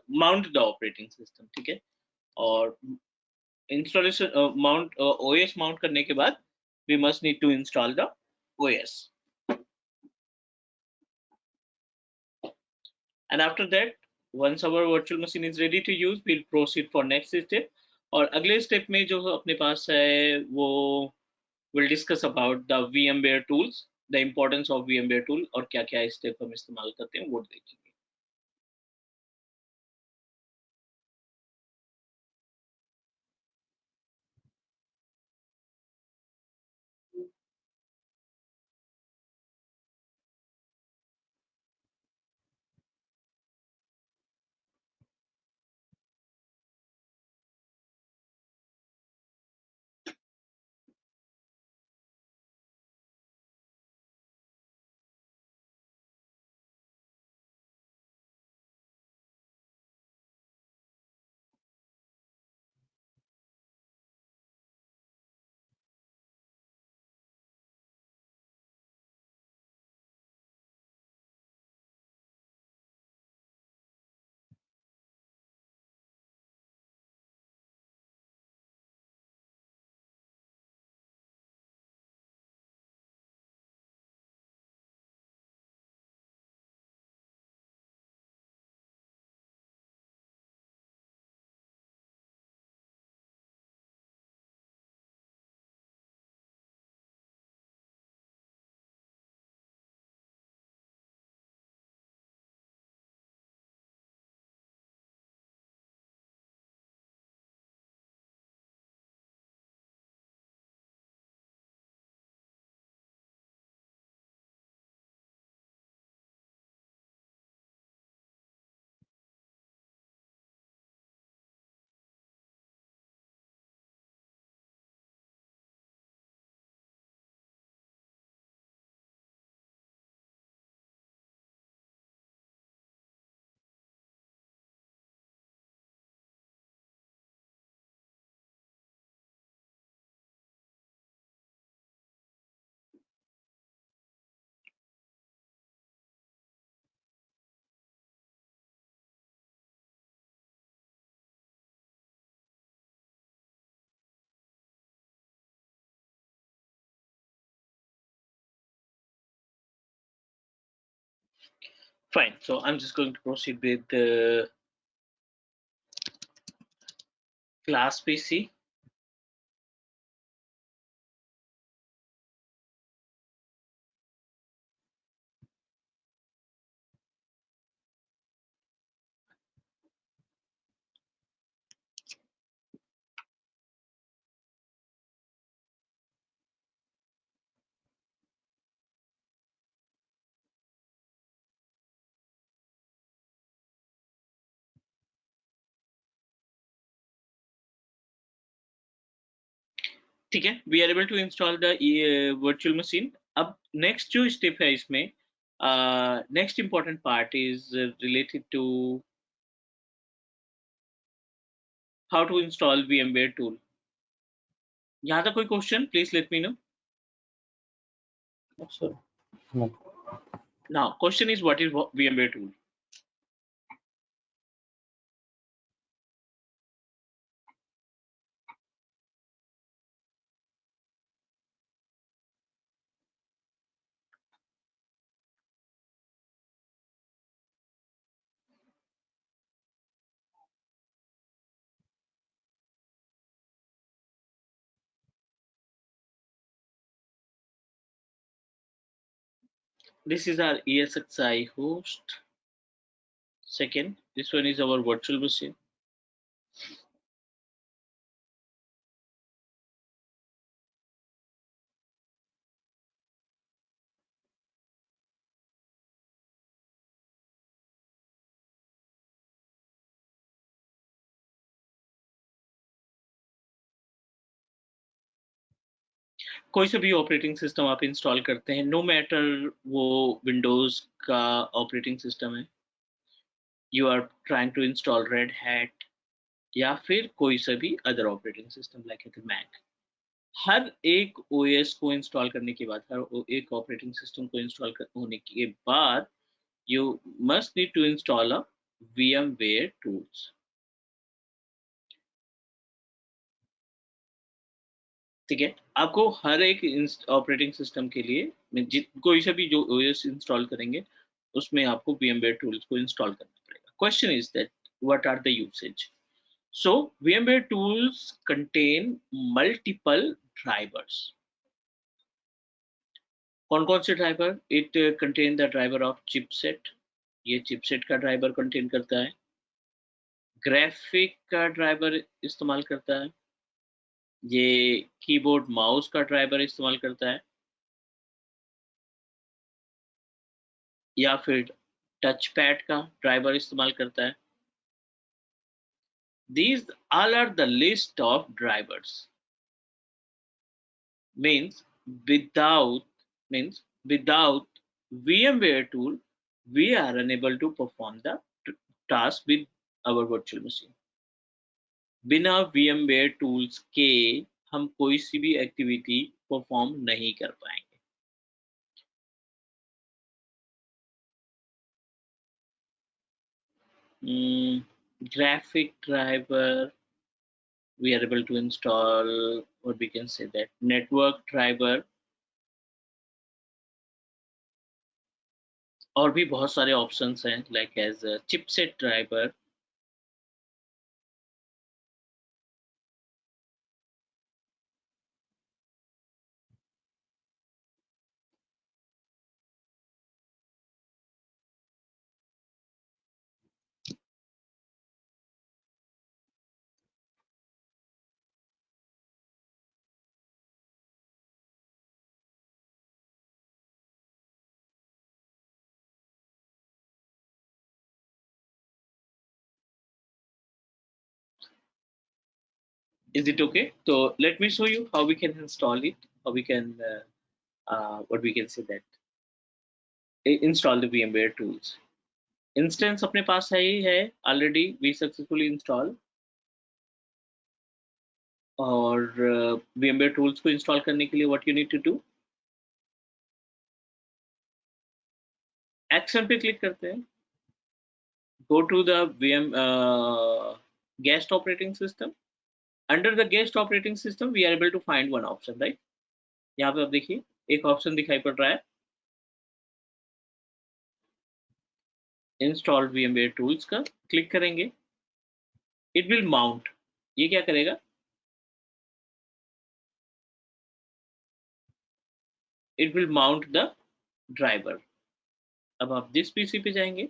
mount the operating system, ठीक है, और installation OS mount करने के बाद we must need to install the OS, and after that once our virtual machine is ready to use we'll proceed for next step. और अगले step में जो अपने पास है वो we'll discuss about the VMware tools, the importance of VMware tool और क्या क्या स्टेप हम इस्तेमाल करते हैं वो देखेंगे. Fine, so I'm just going to proceed with the class PC. ठीक है, we are able to install the virtual machine. अब next जो step है इसमें next important part is related to how to install VMware tool. यहाँ तक कोई question? Please let me know. Sir, no. Now question is what is VMware tool? This is our ESXi host. Second, this one is our virtual machine. कोई से भी operating system आप install करते हैं, no matter वो Windows का operating system है, you are trying to install Red Hat या फिर कोई सा भी other operating system like Mac, हर एक ओएस को इंस्टॉल करने के बाद, हर एक ऑपरेटिंग सिस्टम को इंस्टॉल होने के बाद you must need to install a VMware tools. ठीक है, आपको हर एक ऑपरेटिंग सिस्टम के लिए कोई सा भी जो OS इंस्टॉल करेंगे उसमें आपको VMware tools को इंस्टॉल करना पड़ेगा. Question is that what are the usage? So VMware tools contain multiple drivers. कौन से driver? It contain the driver of chipset, ये चिपसेट का ड्राइवर कंटेन करता है. ग्राफिक का ड्राइवर इस्तेमाल करता है, ये कीबोर्ड माउस का ड्राइवर इस्तेमाल करता है, या फिर टच पैड का ड्राइवर इस्तेमाल करता है. These all are the list of drivers. Means without VMware tool we are unable to perform the task with our virtual machine. बिना VMware tools के हम कोई सी भी एक्टिविटी परफॉर्म नहीं कर पाएंगे. Graphic driver we are able to install, or we can say that network driver, और भी बहुत सारे ऑप्शंस हैं like as a chipset driver. Is it okay? So let me show you how we can install it, how we can what we can say that install the VMware tools. Instance अपने पास है ही है, already we successfully install. और VMware tools को install करने के लिए what you need to do? Action पे click करते हैं. Go to the guest operating system. Under the guest operating system we are able to find one option, right? यहाँ पे आप देखिए एक ऑप्शन दिखाई पड़ रहा है इंस्टॉल VMware tools का. क्लिक करेंगे, इट विल माउंट. ये क्या करेगा? It will mount the driver. अब आप दिस पीसी पे जाएंगे,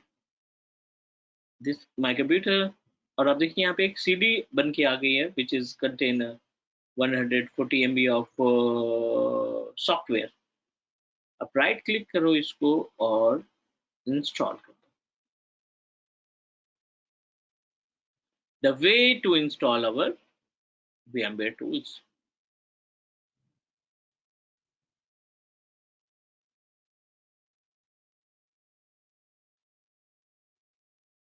दिस माय कंप्यूटर, और आप देखिए यहाँ पे एक CD बन के आ गई है which is contain 140 MB of software. अब राइट क्लिक करो इसको और इंस्टॉल करो. The way to install our VMware tools.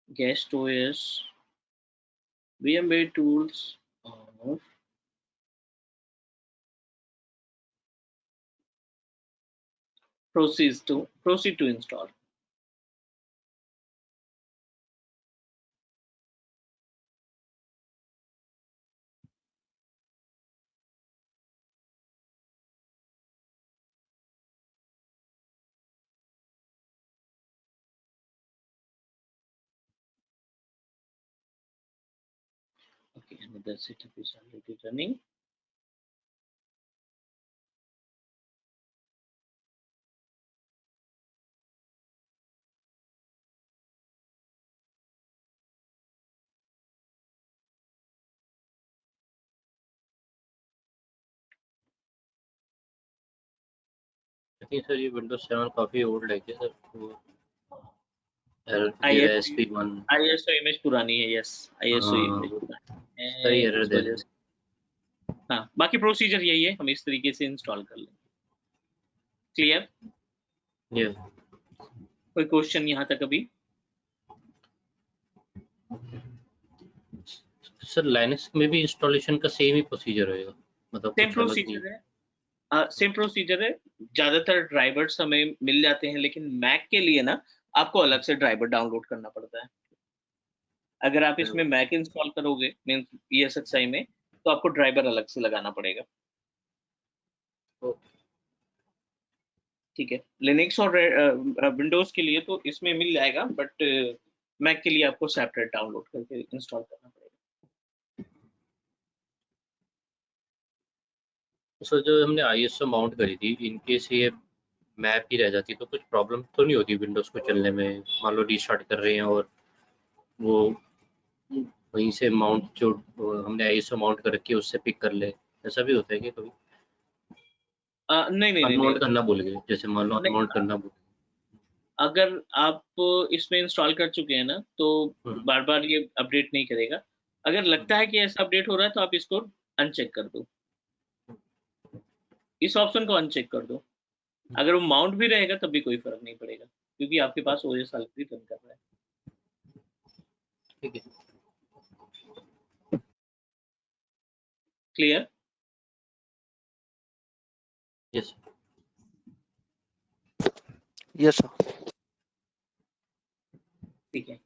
Guest OS, VMware tools, or proceed to install. Okay, another setup is already running. Sir ये Windows 7 काफी old है क्या sir? ISO image पुरानी है. यस, ISO इमेज सही error दे रहा है. हाँ, बाकी प्रोसीजर यही है, हम इस तरीके से इंस्टॉल कर लेंगे. क्लियर? यस. कोई क्वेश्चन यहाँ तक अभी? सर लाइनक्स में भी इंस्टॉलेशन का सेम ही प्रोसीजर होगा, मतलब सेम प्रोसीजर है. सेम प्रोसीजर है. ज्यादातर ड्राइवर्स हमें मिल जाते हैं, लेकिन मैक के लिए ना आपको अलग से ड्राइवर डाउनलोड करना पड़ता है। अगर आप इसमें मैक इंस्टॉल करोगे मीन्स ESXi में, तो आपको ड्राइवर अलग से लगाना पड़ेगा। ठीक है, लिनक्स और विंडोज के लिए तो इसमें मिल जाएगा, बट मैक के लिए आपको सेपरेट डाउनलोड करके इंस्टॉल करना पड़ेगा। सर जो हमने ISO माउंट करी थी, इनकेस ये मैप ही रह जाती तो कुछ प्रॉब्लम तो नहीं होती विंडोज को चलने में? मान लो रीस्टार्ट कर रहे हैं और वो वहीं से माउंट जो हमने ISO माउंट कर रखी है उससे पिक कर ले, ऐसा भी होता है क्या कभी? नहीं नहीं नहीं अनमाउंट नहीं करना भूल गए, जैसे मान लो नहीं, अनमाउंट करना भूल अगर आप इसमें इंस्टॉल कर चुके हैं ना, तो बार बार ये अपडेट नहीं करेगा। अगर लगता है कि ऐसा अपडेट हो रहा है तो आप इसको अनचेक कर दो, इस ऑप्शन को अनचेक कर दो। अगर वो माउंट भी रहेगा तब भी कोई फर्क नहीं पड़ेगा, क्योंकि आपके पास OS ऑलरेडी रन कर रहा है। ठीक है। क्लियर? Yes yes sir. ठीक है,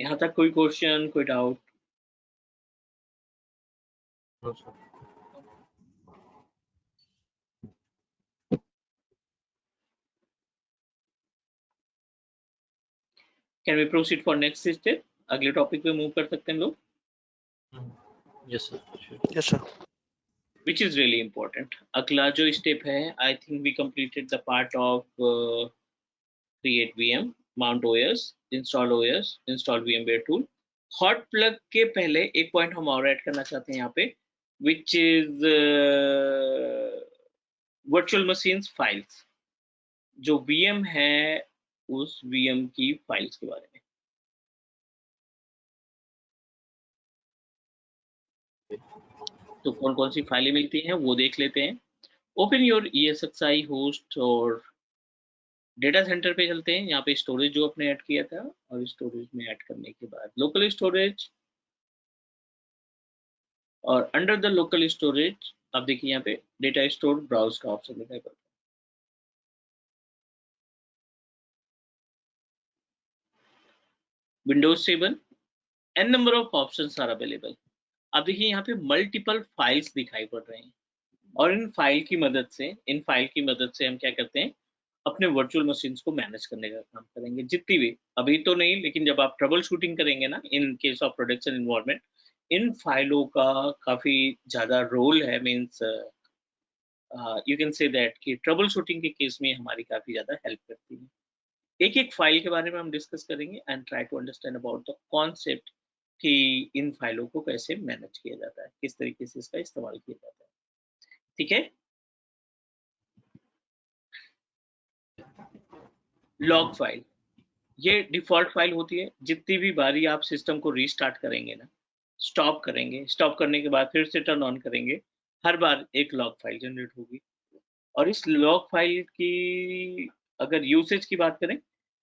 यहाँ तक कोई क्वेश्चन, कोई doubt? No sir. Can we proceed for next step? अगले टॉपिक पे मूव कर सकते हैं हम लोग, yes sir. Yes sir. which is really important. अगला जो स्टेप है, I think we completed the part of create VM, mount OS, install OS, install VMware tool. Hot plug के पहले एक पॉइंट हम और ऐड करना चाहते हैं यहाँ पे, which is virtual machines files. जो VM है उस VM की फाइल्स के बारे में। तो कौन कौन सी फाइलें मिलती हैं वो देख लेते हैं। ओपन योर ESXi होस्ट और डेटा सेंटर पे चलते हैं। यहाँ पे स्टोरेज जो आपने ऐड किया था, और स्टोरेज में ऐड करने के बाद लोकल स्टोरेज, और अंडर द लोकल स्टोरेज आप देखिए यहाँ पे डेटा स्टोर ब्राउज का ऑप्शन दिखाई पड़ता है। Windows 7 n number of options are available. आप देखिए यहाँ पे मल्टीपल फाइल्स दिखाई पड़ रहे हैं, और इन फाइल की मदद से हम क्या करते हैं, अपने वर्चुअल मशीन्स को मैनेज करने का काम करेंगे। जितनी भी, अभी तो नहीं, लेकिन जब आप ट्रबल शूटिंग करेंगे ना, in case of production environment, इन फाइलों का काफी ज्यादा रोल है। Means you can say that कि ट्रबल शूटिंग के केस में हमारी काफी ज्यादा हेल्प करती है। एक एक फाइल के बारे में हम डिस्कस करेंगे and try to understand about the concept कि इन फाइलों को कैसे मैनेज किया जाता है, किस तरीके से इसका इस्तेमाल किया जाता है। ठीक है, लॉग फाइल ये डिफॉल्ट फाइल होती है। जितनी भी बारी आप सिस्टम को रीस्टार्ट करेंगे ना, स्टॉप करेंगे, स्टॉप करने के बाद फिर से टर्न ऑन करेंगे, हर बार एक लॉग फाइल जनरेट होगी। और इस लॉग फाइल की अगर यूसेज की बात करें,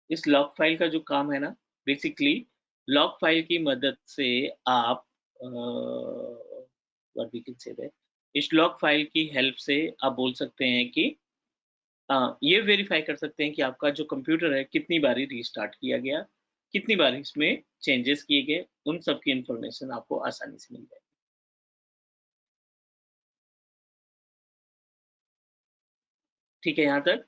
इस लॉग फाइल का जो काम है ना, बेसिकली लॉग फाइल की मदद से आप what we can say that, इस लॉग फाइल की हेल्प से आप बोल सकते हैं कि ये वेरीफाई कर सकते हैं कि आपका जो कंप्यूटर है कितनी बारी रीस्टार्ट किया गया, कितनी बार इसमें चेंजेस किए गए, उन सब की इंफॉर्मेशन आपको आसानी से मिल जाएगी। ठीक है यहाँ तक?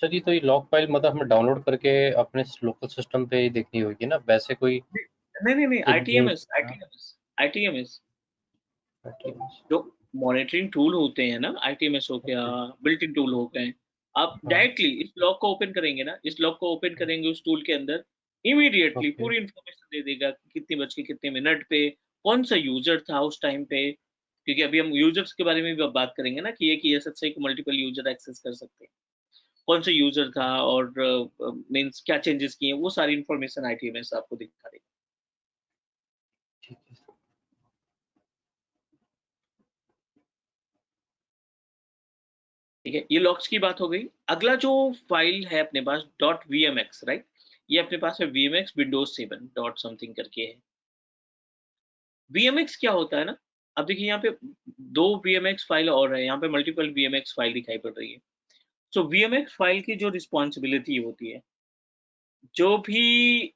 सर जी, तो ये लॉग फाइल मतलब हमें डाउनलोड करके अपने लोकल सिस्टम पे ही देखनी होगी ना, वैसे कोई? नहीं, ITMS जो मॉनिटरिंग टूल होते हैं ना, ITMS हो गया, बिल्ट इन टूल हो गए, आप डायरेक्टली इस लॉग को ओपन करेंगे ना, इस लॉग को ओपन करेंगे उस टूल के अंदर, इमीडिएटली पूरी इंफॉर्मेशन दे देगा कि कितने बज के कितने मिनट पे कौन सा यूजर था उस टाइम पे। क्योंकि अभी हम यूजर्स के बारे में भी बात करेंगे ना, कि एक ESXi को मल्टीपल यूजर एक्सेस कर सकते हैं, कौन सा यूजर था और मींस क्या चेंजेस किए, वो सारी इंफॉर्मेशन ITMS आपको दिखा देगा। ठीक है, ये लॉग्स की बात हो गई। अगला जो फाइल है अपने पास .vmx, राइट, ये अपने पास है vmx विंडोज 7 डॉट समथिंग करके है। vmx क्या होता है ना, अब देखिए यहाँ पे दो vmx फाइल और है, यहाँ पे मल्टीपल vmx फाइल दिखाई पड़ रही है। सो VMX फाइल की जो रिस्पॉन्सिबिलिटी होती है, जो भी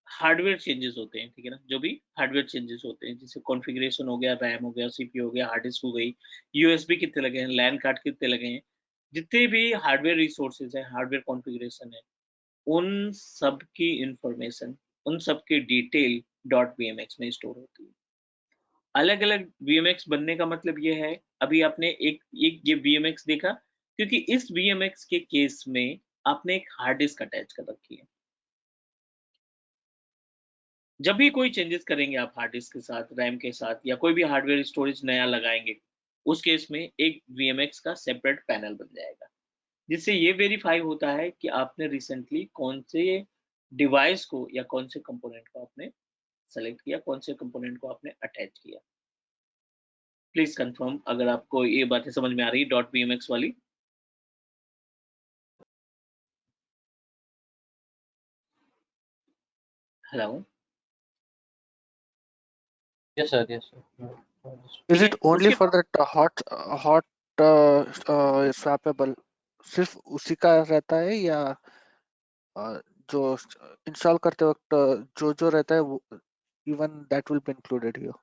हार्डवेयर चेंजेस होते हैं, ठीक है ना, जो भी हार्डवेयर चेंजेस होते हैं, जैसे कॉन्फ़िगरेशन हो गया, रैम हो गया, सीपीयू हो गया, हार्ड डिस्क हो गई, यूएसबी कितने लगे हैं, लैन कार्ड कितने लगे हैं, जितने भी हार्डवेयर रिसोर्सेज हैं, हार्डवेयर कॉन्फ़िगरेशन है, उन सब की इंफॉर्मेशन, उन सब की डिटेल .vmx में स्टोर होती है। अलग-अलग VMX बनने का मतलब ये है, अभी आपने एक एक ये VMX देखा, क्योंकि इस VMX के केस में आपने एक हार्ड डिस्क अटैच कर रखी है। जब भी कोई चेंजेस करेंगे आप हार्ड डिस्क के साथ, रैम के साथ, या कोई भी हार्डवेयर स्टोरेज नया लगाएँगे, उस केस में एक VMX का सेपरेट पैनल बन जाएगा, जिससे ये वेरीफाई होता है कि आपने रिसेंटली कौन से डिवाइस को या कौन से कंपोनेंट को आपने सेलेक्ट किया, कौन से कंपोनेंट को आपने अटैच किया। प्लीज़ कन्फर्म अगर आपको ये बातें समझ में आ रही है .vmx वाली। Hello? Yes, sir. Yes, sir. Is ठीक है? it only उसके for that hot swappable? सिर्फ उसी का रहता है या जो इंस्टॉल करते वक्त जो रहता है वो even that will be included here?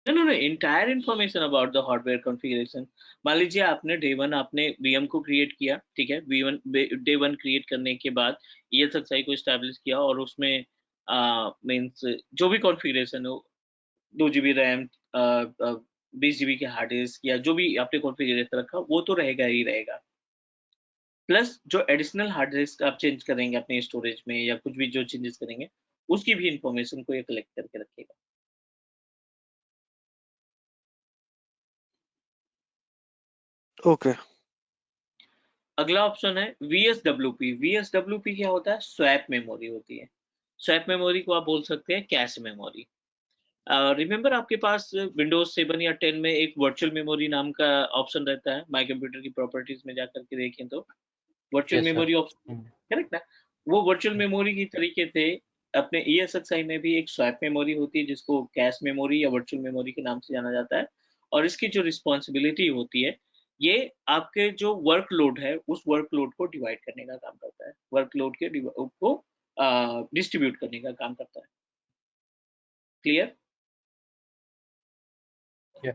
No, entire information about the hardware configuration. मान लीजिए आपने डे 1 आपने VM को क्रिएट किया, ठीक है? डे 1 क्रिएट करने के बाद ESXi को एस्टैब्लिश किया और उसमें मीन्स जो भी कॉन्फ़िगरेशन हो, 2 जीबी रैम, 20 जीबी के हार्ड डिस्क, या जो भी आपने कॉन्फ़िगरेशन रखा, वो तो रहेगा ही रहेगा। प्लस जो एडिशनल हार्ड डिस्क आप चेंज करेंगे अपने स्टोरेज में, या कुछ भी जो चेंजेस करेंगे, उसकी भी इन्फॉर्मेशन को ये कलेक्ट करके रखेगा। Okay. अगला ऑप्शन है VSWP। VSWP क्या होता है? स्वैप मेमोरी होती है। स्वैप मेमोरी को आप बोल सकते हैं कैश मेमोरी। रिमेंबर आपके पास विंडोज 7 या 10 में एक वर्चुअल मेमोरी नाम का ऑप्शन रहता है, माय कंप्यूटर की प्रॉपर्टीज में जाकर के देखें तो virtual Yes, sir. Memory option, correct ना? वो वर्चुअल मेमोरी की तरीके से अपने ESXi में भी एक स्वैप मेमोरी होती है, जिसको कैश मेमोरी या वर्चुअल मेमोरी के नाम से जाना जाता है। और इसकी जो रिस्पॉन्सिबिलिटी होती है, ये आपके जो वर्कलोड है, उस वर्कलोड को डिवाइड करने का काम करता है, वर्कलोड के को डिस्ट्रीब्यूट करने का काम करता है। क्लियर? Yeah.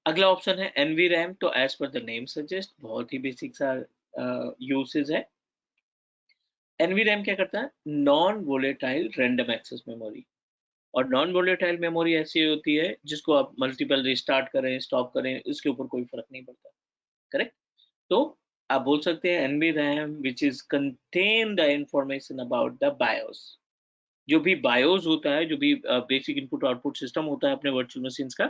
अगला ऑप्शन है NVRAM। तो as per the name suggest, बहुत ही बेसिक सा यूसेज है। NVRAM क्या करता है? Non volatile random access memory. और नॉन वोलेटाइल मेमोरी ऐसी होती है जिसको आप मल्टीपल रिस्टार्ट करें, स्टॉप करें, इसके ऊपर कोई फर्क नहीं पड़ता। करेक्ट? तो आप बोल सकते हैं NVRAM which is contain the information about the BIOS. जो भी बायोस होता है, जो भी बेसिक इनपुट आउटपुट सिस्टम होता है अपने वर्चुअल मशीन का,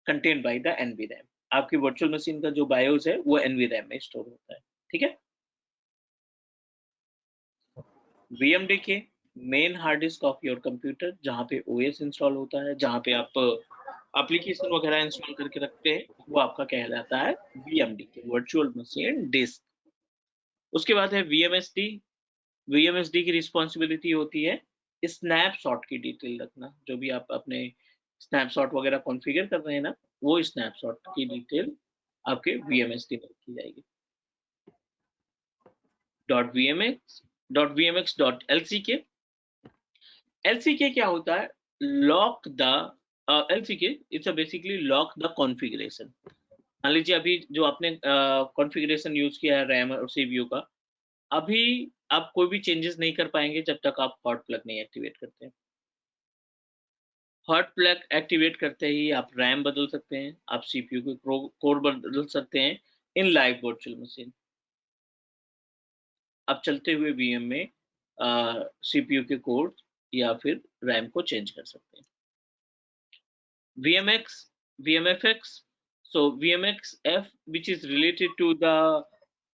कंटेन बाय द NVRAM। आपकी वर्चुअल मशीन का जो बायोस है वो NVRAM में स्टोर होता है। ठीक है? VM देखिए, main hard disk of your computer, जहाँ पे OS इंस्टॉल होता है, जहाँ पे आप एप्लीकेशन वगैरह इंस्टॉल करके रखते हैं, वो आपका कहलाता है VMD, वर्चुअल मशीन डिस्क। उसके बाद है VMSD। VMSD की रिस्पॉन्सिबिलिटी होती है स्नैपशॉट की डिटेल रखना। जो भी आप अपने स्नैपशॉट वगैरह कॉन्फ़िगर कर रहे हैं ना, वो स्नैपशॉट की डिटेल आपके VMSD में रखी जाएगी। .vmx.lck। LCK क्या होता है? Lock the LCK it's basically lock the configuration. मान लीजिए अभी जो आपने कॉन्फ़िगरेशन यूज़ किया है रैम और CPU का, अभी आप कोई भी चेंजेस नहीं कर पाएँगे जब तक आप हॉट प्लग नहीं एक्टिवेट करते हैं। हॉट प्लग एक्टिवेट करते ही आप रैम बदल सकते हैं, आप CPU के कोर बदल सकते हैं इन लाइव वर्चुअल मशीन। आप चलते हुए VM में CPU के कोर या फिर रैम को चेंज कर सकते हैं। VMFX, so VMXF which is related to the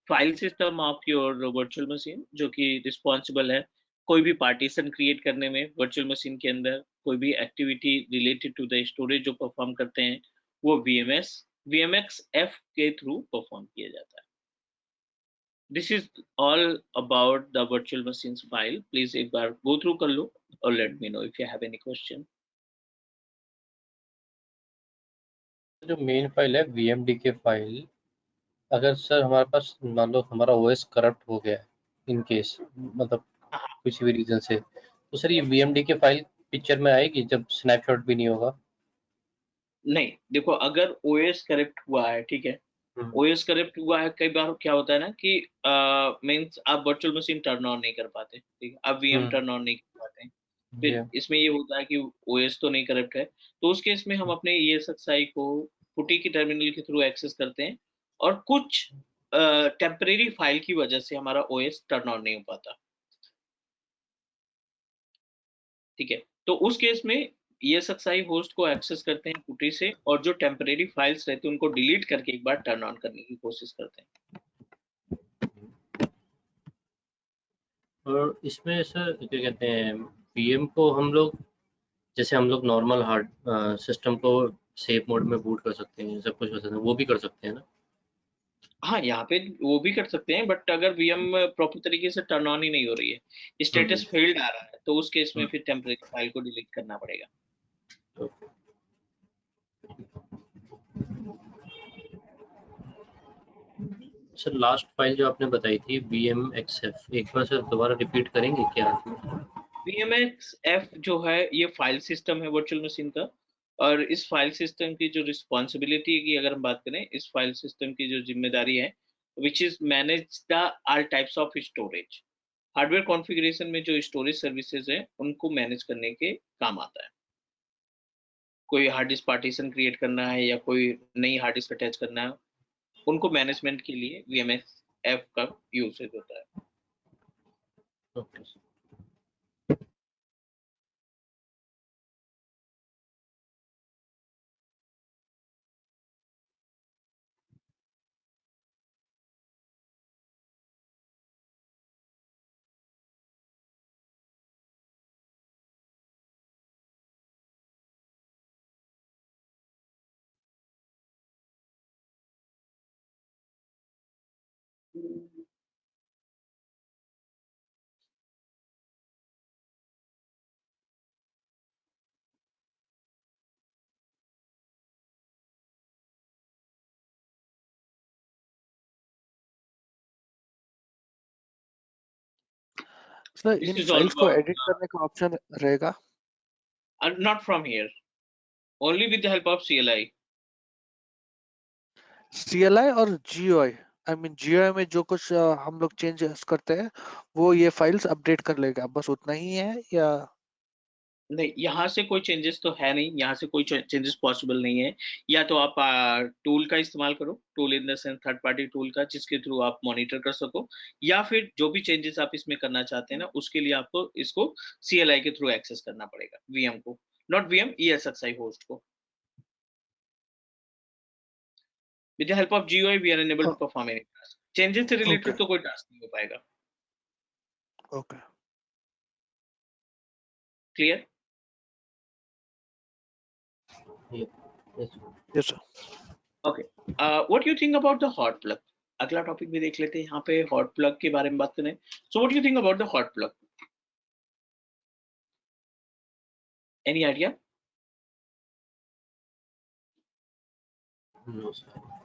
file system of your virtual machine, जो कि रिस्पॉन्सिबल है कोई भी पार्टीशन क्रिएट करने में वर्चुअल मशीन के अंदर, कोई भी activity related to the storage जो परफॉर्म करते हैं, वो VMXF के थ्रू परफॉर्म किया जाता है। This is all about the virtual machines file. Please एक बार गो थ्रू कर लो और late me know if you have any question. जो मेन फाइल है VMDK फाइल, अगर सर हमारे पास मान लो हमारा OS करप्ट हो गया है इन केस, मतलब किसी भी रीजन से, तो सर ये VMDK फाइल पिक्चर में आएगी जब स्नैपशॉट भी नहीं होगा? नहीं, देखो अगर ओएस करेक्ट हुआ है, ठीक है, ओएस करेक्ट हुआ है, कई बार क्या होता है ना कि मीन्स आप वर्चुअल मशीन टर्न ऑन नहीं कर पाते, ठीक है, आप VM टर्न ऑन नहीं कर पाते हैं, फिर इसमें ये होता है कि ओएस तो नहीं करेक्ट है, तो उस केस में हम अपने ESXi को पुटी की टर्मिनल के थ्रू एक्सेस करते हैं और कुछ टेम्परेरी फाइल की वजह से हमारा ओएस टर्न ऑन नहीं हो पाता, ठीक है, तो उस केस में ESXi होस्ट को एक्सेस करते हैं पुटी से और जो टेम्परेरी फाइल्स रहते हैं उनको डिलीट करके एक बार टर्न ऑन करने की कोशिश करते हैं। और इसमें सर क्या कहते हैं, VM को हम लोग, जैसे हम लोग नॉर्मल हार्ड सिस्टम को सेफ मोड में बूट कर सकते हैं, सब कुछ कर सकते हैं, वो भी कर सकते हैं ना? हाँ, यहाँ पे वो भी कर सकते हैं, बट अगर VM प्रॉपर तरीके से टर्न ऑन ही नहीं हो रही है, स्टेटस फेल्ड आ रहा है, तो उस केस में फिर टेम्परेरी फाइल को डिलीट करना पड़ेगा। सर लास्ट फाइल जो आपने बताई थी VMXF, एक बार सर दोबारा रिपीट करेंगे क्या? VMXF जो है ये फाइल सिस्टम है वर्चुअल मशीन का, और इस फाइल सिस्टम की जो रिस्पॉन्सिबिलिटी की अगर हम बात करें, इस फाइल सिस्टम की जो जिम्मेदारी है, which is manage the all types of storage, hardware configuration में जो स्टोरेज सर्विसेज है उनको मैनेज करने के काम आता है। कोई हार्ड डिस्क पार्टीशन क्रिएट करना है या कोई नई हार्ड डिस्क अटैच करना है, उनको मैनेजमेंट के लिए VMXF का यूसेज होता है। Okay sir. Sir This in is all files को about एडिट करने का ऑप्शन रहेगा? not from here, only with the help of CLI. CLI और GUI, आई मीन GUI में जो कुछ हम लोग चेंजेस करते हैं वो ये फाइल्स अपडेट कर लेगा, बस उतना ही है या? नहीं, यहाँ से कोई चेंजेस तो है नहीं, यहाँ से कोई चेंजेस पॉसिबल नहीं है। या तो आप टूल का इस्तेमाल करो, tool in the sense third party tool का, जिसके थ्रू आप मॉनिटर कर सको, या फिर जो भी चेंजेस आप इसमें करना चाहते हैं ना, उसके लिए आपको इसको CLI के थ्रू एक्सेस करना पड़ेगा, VM को, नॉट VM, ESXi होस्ट को। With the help of GUI, we are unable to perform any task. Changes से रिलेटेड तो कोई टास्क नहीं हो पाएगा। Okay, clear? Yes sir. Okay, what you think about the hot plug? अगला topic भी देख लेते हैं, यहाँ पे हॉट प्लग के बारे में बात करें। So what you think about the hot plug? Any idea? No sir.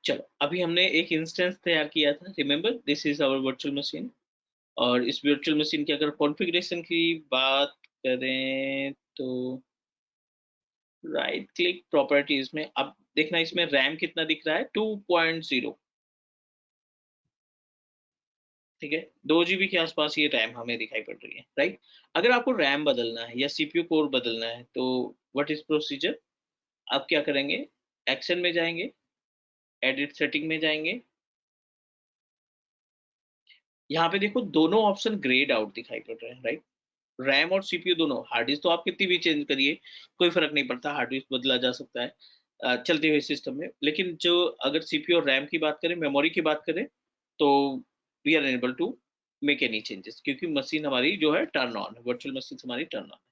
चलो, अभी हमने एक इंस्टेंस तैयार किया था, remember, this is our virtual machine, और इस वर्चुअल मशीन की अगर कॉन्फ़िगरेशन की बात करें तो राइट क्लिक प्रॉपर्टीज में, अब देखना इसमें रैम कितना दिख रहा है, 2.0, ठीक है, 2 GB के आसपास ये रैम हमें दिखाई पड़ रही है, राइट। अगर आपको रैम बदलना है या CPU कोर बदलना है तो व्हाट इज प्रोसीजर? आप क्या करेंगे, एक्शन में जाएंगे, एडिट सेटिंग में जाएंगे, यहाँ पे देखो दोनों ऑप्शन ग्रेड आउट दिखाई पड़ रहे हैं, राइट। रैम और CPU दोनों, हार्ड डिस्क तो आप कितनी भी चेंज करिए कोई फर्क नहीं पड़ता, हार्ड डिस्क बदला जा सकता है, चलते हुए सिस्टम में। लेकिन जो अगर CPU और रैम की बात करें, मेमोरी की बात करें, तो we are unable to make any changes, क्योंकि मशीन हमारी जो है टर्न ऑन है, वर्चुअल मशीन हमारी टर्न ऑन है।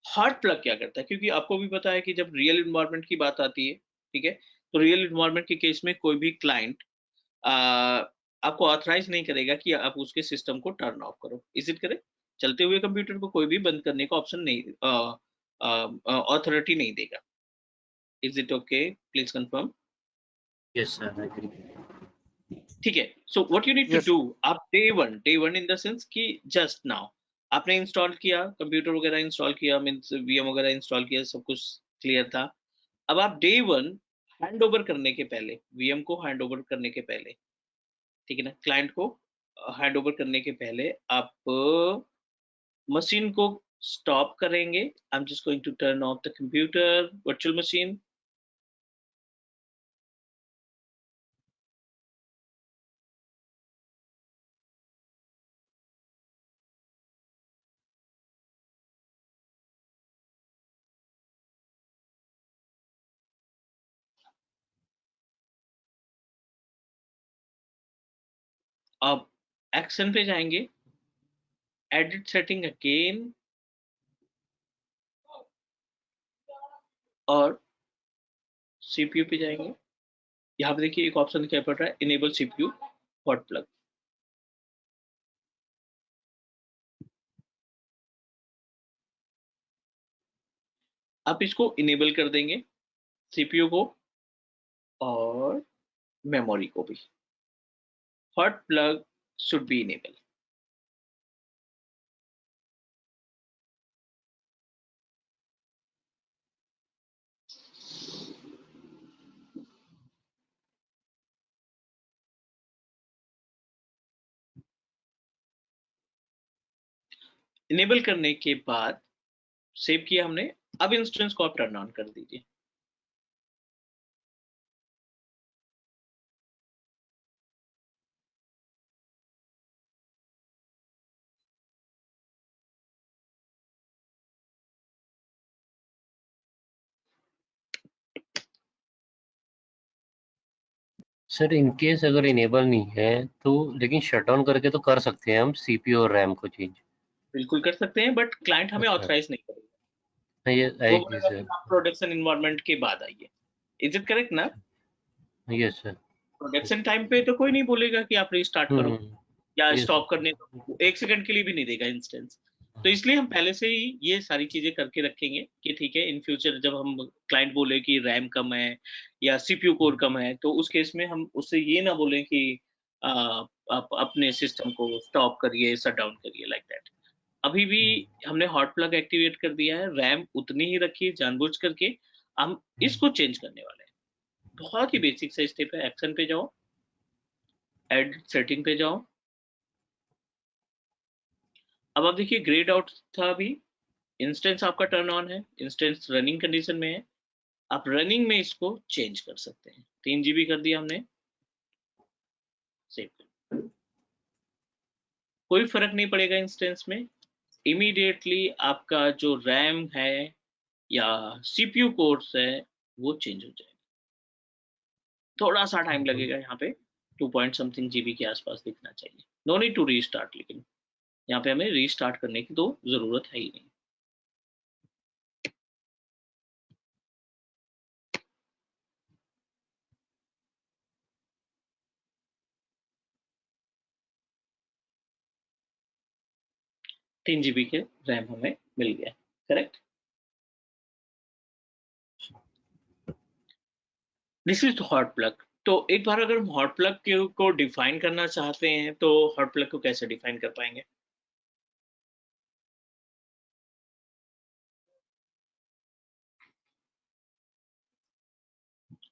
हार्ड प्लग क्या करता है, क्योंकि आपको भी पता है कि जब रियल इन्वायरमेंट की बात आती है, ठीक है, तो रियल इन्वायरमेंट के केस में कोई भी क्लाइंट आपको ऑथराइज नहीं करेगा कि आप उसके सिस्टम को टर्न ऑफ करो। Is it correct? चलते हुए कंप्यूटर को कोई भी बंद करने का ऑप्शन नहीं, ऑथोरिटी नहीं देगा। Is it okay? Please confirm. Yes sir, I agree. ठीक है। So what you need to Yes. Do, आप day one in the sense कि जस्ट नाउ आपने इंस्टॉल किया, कंप्यूटर वगैरह इंस्टॉल किया, मींस वीएम वगैरह इंस्टॉल किया, सब कुछ क्लियर था। अब आप डे वन हैंड ओवर करने के पहले, वीएम को हैंड ओवर करने के पहले, ठीक है ना, क्लाइंट को हैंड ओवर करने के पहले आप मशीन को स्टॉप करेंगे। I am just going to turn off the computer virtual machine. अब एक्शन पे जाएंगे, एडिट सेटिंग अगेन, और सीपीयू पे जाएंगे। यहाँ पे देखिए एक ऑप्शन क्या पड़ रहा है, इनेबल सीपीयू हॉट प्लग। आप इसको इनेबल कर देंगे, सीपीयू को और मेमोरी को भी। Hot plug should be enable. Enable करने के बाद सेव किया हमने। अब इंस्टेंस को आप टर्न ऑन कर दीजिए। सर इन केस अगर इनेबल नहीं है तो, लेकिन शट डाउन करके तो कर सकते हैं हम सीपीयू और रैम को चेंज। बिल्कुल कर सकते हैं, बट क्लाइंट हमें अच्छा, ऑथराइज नहीं करेगा। ये वो आएगी बोलेगा कि सर। आप प्रोडक्शन इन्वायरमेंट के बाद आइए। इज इट करेक्ट ना? Yes sir. प्रोडक्शन टाइम पे तो कोई नहीं बोलेगा कि आप रीस्टार्ट करो या यस स्टॉप करने सर। दो, 1 सेकंड के लिए भी नहीं देगा इंस्टेंस। तो इसलिए हम पहले से ही ये सारी चीजें करके रखेंगे कि ठीक है, इन फ्यूचर जब हम क्लाइंट बोले कि रैम कम है या सीपीयू कोर कम है, तो उस केस में हम उससे ये ना बोले कि आप अपने सिस्टम को स्टॉप करिए, शट डाउन करिए, लाइक दैट। अभी भी हमने हॉट प्लग एक्टिवेट कर दिया है, रैम उतनी ही रखिए जानबूझ करके। हम इसको चेंज करने वाले हैं। बहुत ही बेसिक से स्टेप है। एक्शन पे जाओ, एडिट सेटिंग पे जाओ। अब आप देखिए ग्रेड आउट था अभी, इंस्टेंस आपका टर्न ऑन है, इंस्टेंस रनिंग कंडीशन में है। आप रनिंग में इसको चेंज कर सकते हैं। 3 GB कर दिया हमने, सेव। कोई फर्क नहीं पड़ेगा इंस्टेंस में। इमीडिएटली आपका जो रैम है या सीपीयू कोर्स है वो चेंज हो जाएगा। थोड़ा सा टाइम लगेगा यहाँ पे, 2 पॉइंट समथिंग GB के आसपास दिखना चाहिए। नो नीड टू रीस्टार्ट, लेकिन यहाँ पे हमें रीस्टार्ट करने की तो जरूरत है ही नहीं। तीन GB के रैम हमें मिल गया, correct. This is hot plug. तो एक बार अगर हम हॉट प्लग को डिफाइन करना चाहते हैं तो हॉट प्लग को कैसे डिफाइन कर पाएंगे?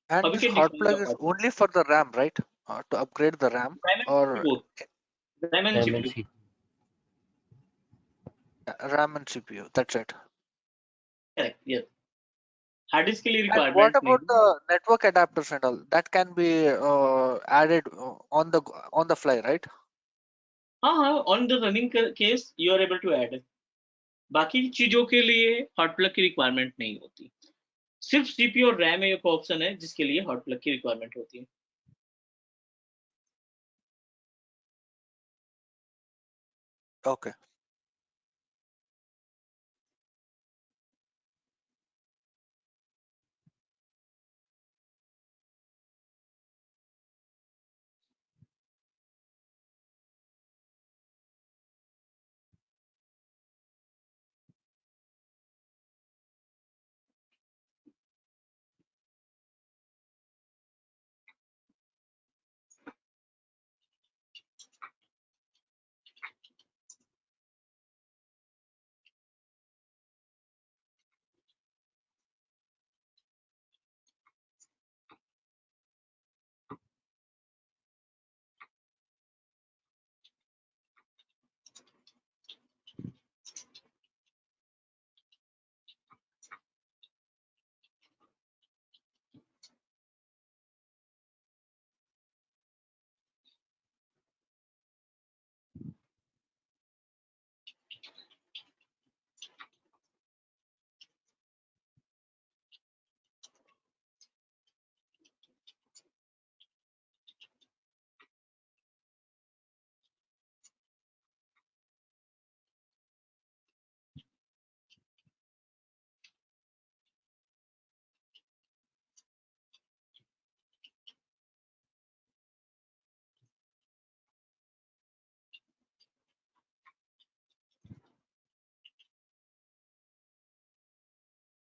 And अब this can hot define plug the is hot only for the RAM, right? To upgrade the RAM, or plug, RAM and CPU. RAM and CPU. That's it. Correct, yes. Hard disk के लिए And what requirement नहीं। about the network adapters and all? That can be added on the fly, right? हाँ हाँ, on the running case you are able to add. बाकी चीजों के लिए hot plug की रिक्वायरमेंट नहीं होती। सिर्फ सीपीयू और रैम एक ऑप्शन है जिसके लिए हॉट प्लग की रिक्वायरमेंट होती है। Okay.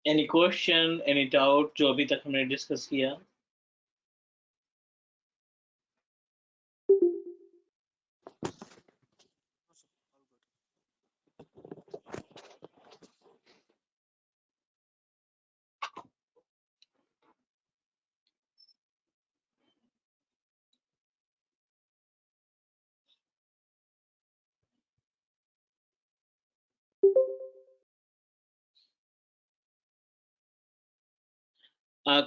Any question, any doubt जो अभी तक हमने डिस्कस किया?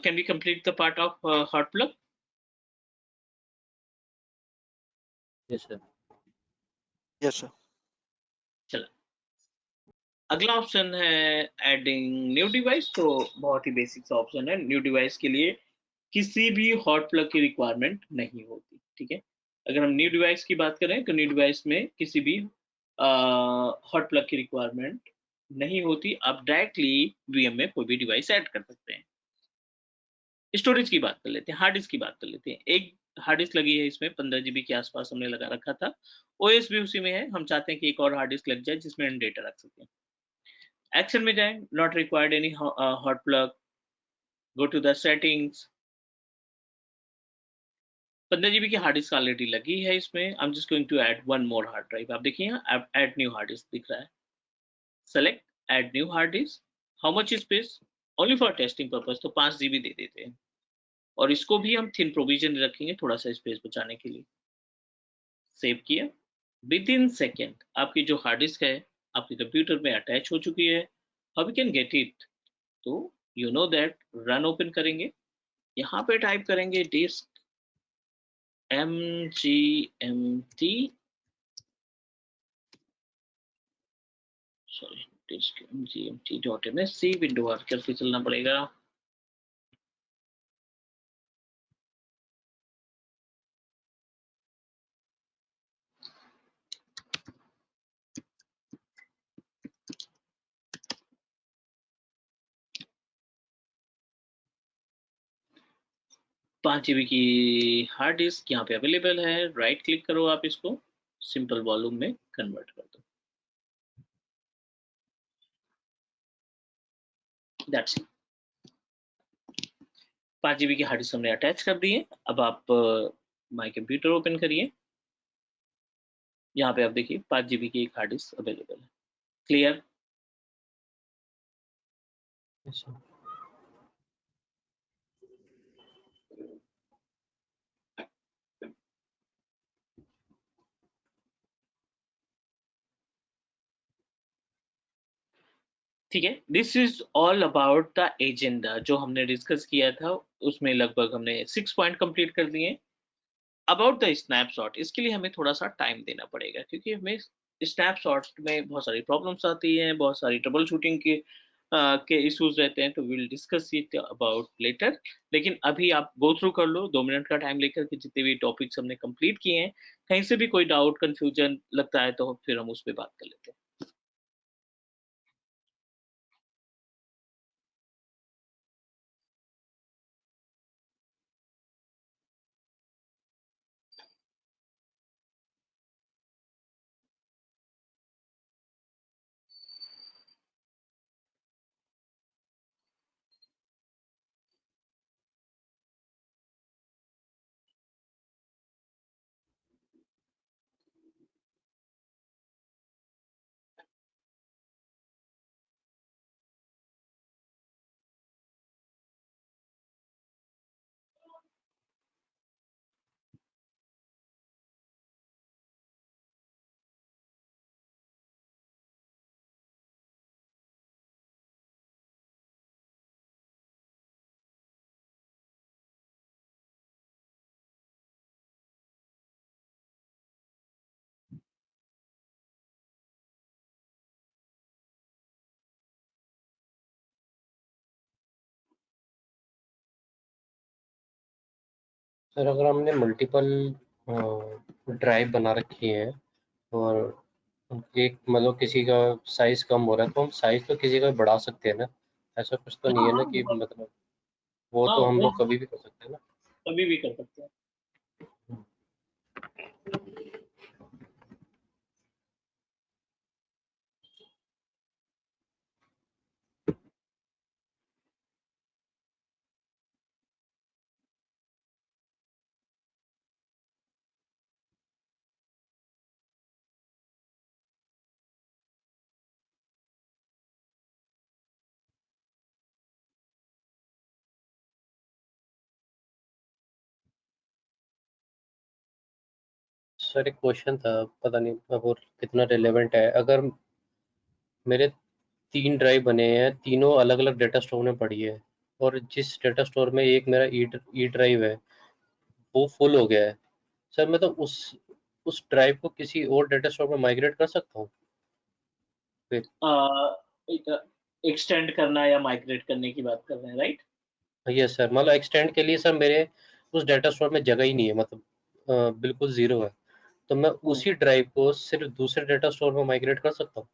Can we complete the part of hot plug? Yes sir. Yes sir. चला, अगला ऑप्शन है एडिंग न्यू डिवाइस। तो बहुत ही बेसिक सा ऑप्शन है, न्यू डिवाइस के लिए किसी भी हॉट प्लग की रिक्वायरमेंट नहीं होती। ठीक है, अगर हम न्यू डिवाइस की बात करें तो न्यू डिवाइस में किसी भी हॉट प्लग की रिक्वायरमेंट नहीं होती। आप डायरेक्टली वीएम में कोई भी डिवाइस ऐड कर सकते हैं। स्टोरेज की बात कर लेते हैं, हार्ड डिस्क की बात कर लेते हैं। एक हार्ड डिस्क लगी है इसमें 15 GB के आसपास हमने लगा रखा था। ओएस भी उसी में है, हम चाहते हैं कि एक और हार्ड डिस्क लग जाए जिसमें हम डेटा रख सकें। एक्शन में जाएं, not required any hot plug, go to the settings. 15 GB की हार्ड डिस्क ऑलरेडी लगी है इसमें। I am just going to add one more hard drive. आप देखिए यहाँ ऐड न्यू हार्ड डिस्क दिख रहा है। Select add new hard disk. How much space? Only for testing purpose, तो 5 GB दे देते हैं। और इसको भी हम थिन प्रोविजन रखेंगे थोड़ा सा स्पेस बचाने के लिए। सेव किया, विद इन सेकेंड आपकी जो हार्ड डिस्क है आपके कंप्यूटर में अटैच हो चुकी है। How we can get it? तो you know that, run open करेंगे, यहाँ पे टाइप करेंगे disk mgmt, sorry disk mgmt.msc, window R करके चलना पड़ेगा। पाँच जीबी की हार्ड डिस्क यहाँ पे अवेलेबल है। राइट क्लिक करो, आप इसको सिंपल वॉल्यूम में कन्वर्ट कर दो। That's it. 5 GB की हार्ड डिस्क हमने अटैच कर दी है। अब आप माई कंप्यूटर ओपन करिए, यहाँ पे आप देखिए 5 GB की एक हार्ड डिस्क अवेलेबल है। क्लियर? Yes sir. ठीक है, this is all about the agenda. जो हमने डिस्कस किया था उसमें लगभग हमने 6 पॉइंट कंप्लीट कर दिए। अबाउट द स्नैपशॉट, इसके लिए हमें थोड़ा सा टाइम देना पड़ेगा क्योंकि हमें स्नैपशॉट में बहुत सारी प्रॉब्लम्स आती हैं, बहुत सारी ट्रबल शूटिंग की के इश्यूज रहते हैं, तो will discuss it about later. लेकिन अभी आप गो थ्रू कर लो 2 मिनट का टाइम लेकर के जितने भी टॉपिक्स हमने कंप्लीट किए हैं। कहीं से भी कोई डाउट कंफ्यूजन लगता है तो फिर हम उस पर बात कर लेते हैं। सर अगर हमने मल्टीपल ड्राइव बना रखी है और एक मतलब किसी का साइज कम हो रहा है तो हम साइज तो किसी का बढ़ा सकते हैं ना, ऐसा कुछ तो नहीं हाँ है ना हाँ कि मतलब वो हाँ, तो हम वो लोग कभी भी कर सकते हैं ना। कभी भी कर सकते हैं। सर एक क्वेश्चन था, पता नहीं अब वो कितना रिलेवेंट है। अगर मेरे 3 ड्राइव बने हैं, तीनों अलग अलग डेटा स्टोर में पड़ी है, और जिस डेटा स्टोर में एक मेरा ई ड्राइव है वो फुल हो गया है, सर मैं तो उस ड्राइव को किसी और डेटा स्टोर में माइग्रेट कर सकता हूँ फिर? एक्सटेंड करना या माइग्रेट करने की बात कर रहे हैं, राइट? यस सर, मतलब एक्सटेंड के लिए सर मेरे उस डेटा स्टोर में जगह ही नहीं है, मतलब बिल्कुल ज़ीरो है, तो मैं उसी ड्राइव को सिर्फ दूसरे डेटा स्टोर में माइग्रेट कर सकता हूँ?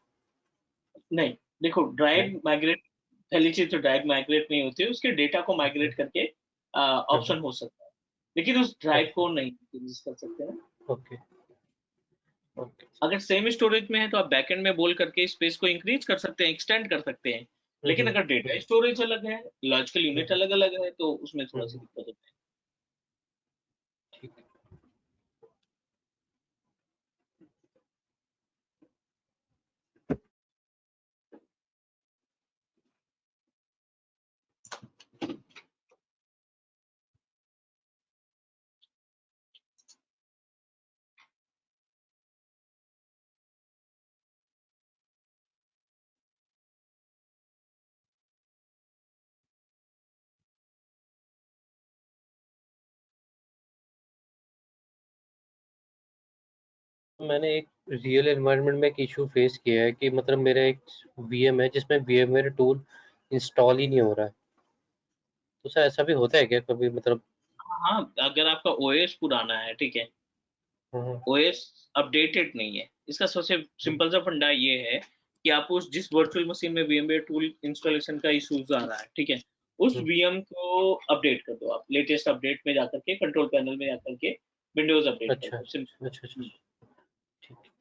नहीं, देखो, नहीं। ड्राइव माइग्रेट, पहली चीज तो ड्राइव माइग्रेट नहीं होती है, उसके डेटा को माइग्रेट करके ऑप्शन हो सकता है, लेकिन उस ड्राइव अच्छा। को नहीं यूज कर सकते ना। ओके। ओके। अगर सेम स्टोरेज में है तो आप बैकएंड में बोल करके स्पेस को इंक्रीज कर सकते हैं, एक्सटेंड कर सकते हैं। लेकिन अगर डेटा स्टोरेज अलग है, लॉजिकल यूनिट अलग अलग है, तो उसमें थोड़ा सी दिक्कत होती है। ठीक है। मैंने एक रियल एनवायरनमेंट में एक इशू फेस किया है कि मतलब मेरा एक वीएम है जिसमें वीएमवेयर टूल इंस्टॉल ही नहीं हो रहा है, तो सर ऐसा भी होता है क्या कभी मतलब? हाँ, अगर आपका ओएस पुराना है, ठीक है, हम्म, ओएस अपडेटेड नहीं है, इसका सबसे हम्म, सिंपल सा फंडा ये है कि आप उस जिस वर्चुअल मशीन में VMware टूल इंस्टॉलेशन का इशूज आ रहा है, ठीक है, उस हम्म, वीएम को अपडेट कर दो, आप लेटेस्ट अपडेट में जाकर के कंट्रोल पैनल में जाकर के विंडोज अपडेट कर अच्छा दो, अच्छा अच्छा अच्छा, सिंपल। ठीक है।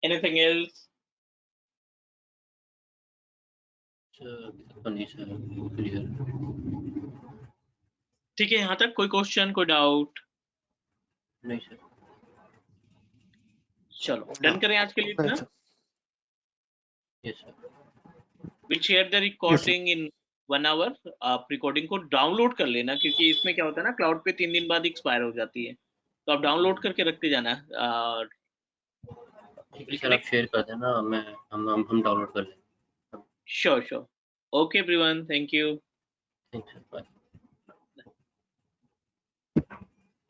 Anything else? नहीं सर, क्लियर। ठीक है, यहाँ तक कोई क्वेश्चन, कोई डाउट? नहीं सर। चलो डन करें आज के लिए इतना। Yes sir. We'll share the recording in 1 hour. आप रिकॉर्डिंग को डाउनलोड कर लेना, क्योंकि इसमें क्या होता है ना, क्लाउड पे 3 दिन बाद एक्सपायर हो जाती है, तो आप डाउनलोड करके रखते जाना। ठीक है सर, आप शेयर कर देना, हम डाउनलोड कर लेंगे। Sure. Okay everyone, thank you. Thank you, bye.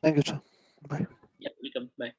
Thank you, sir. Bye. Yeah, welcome, bye.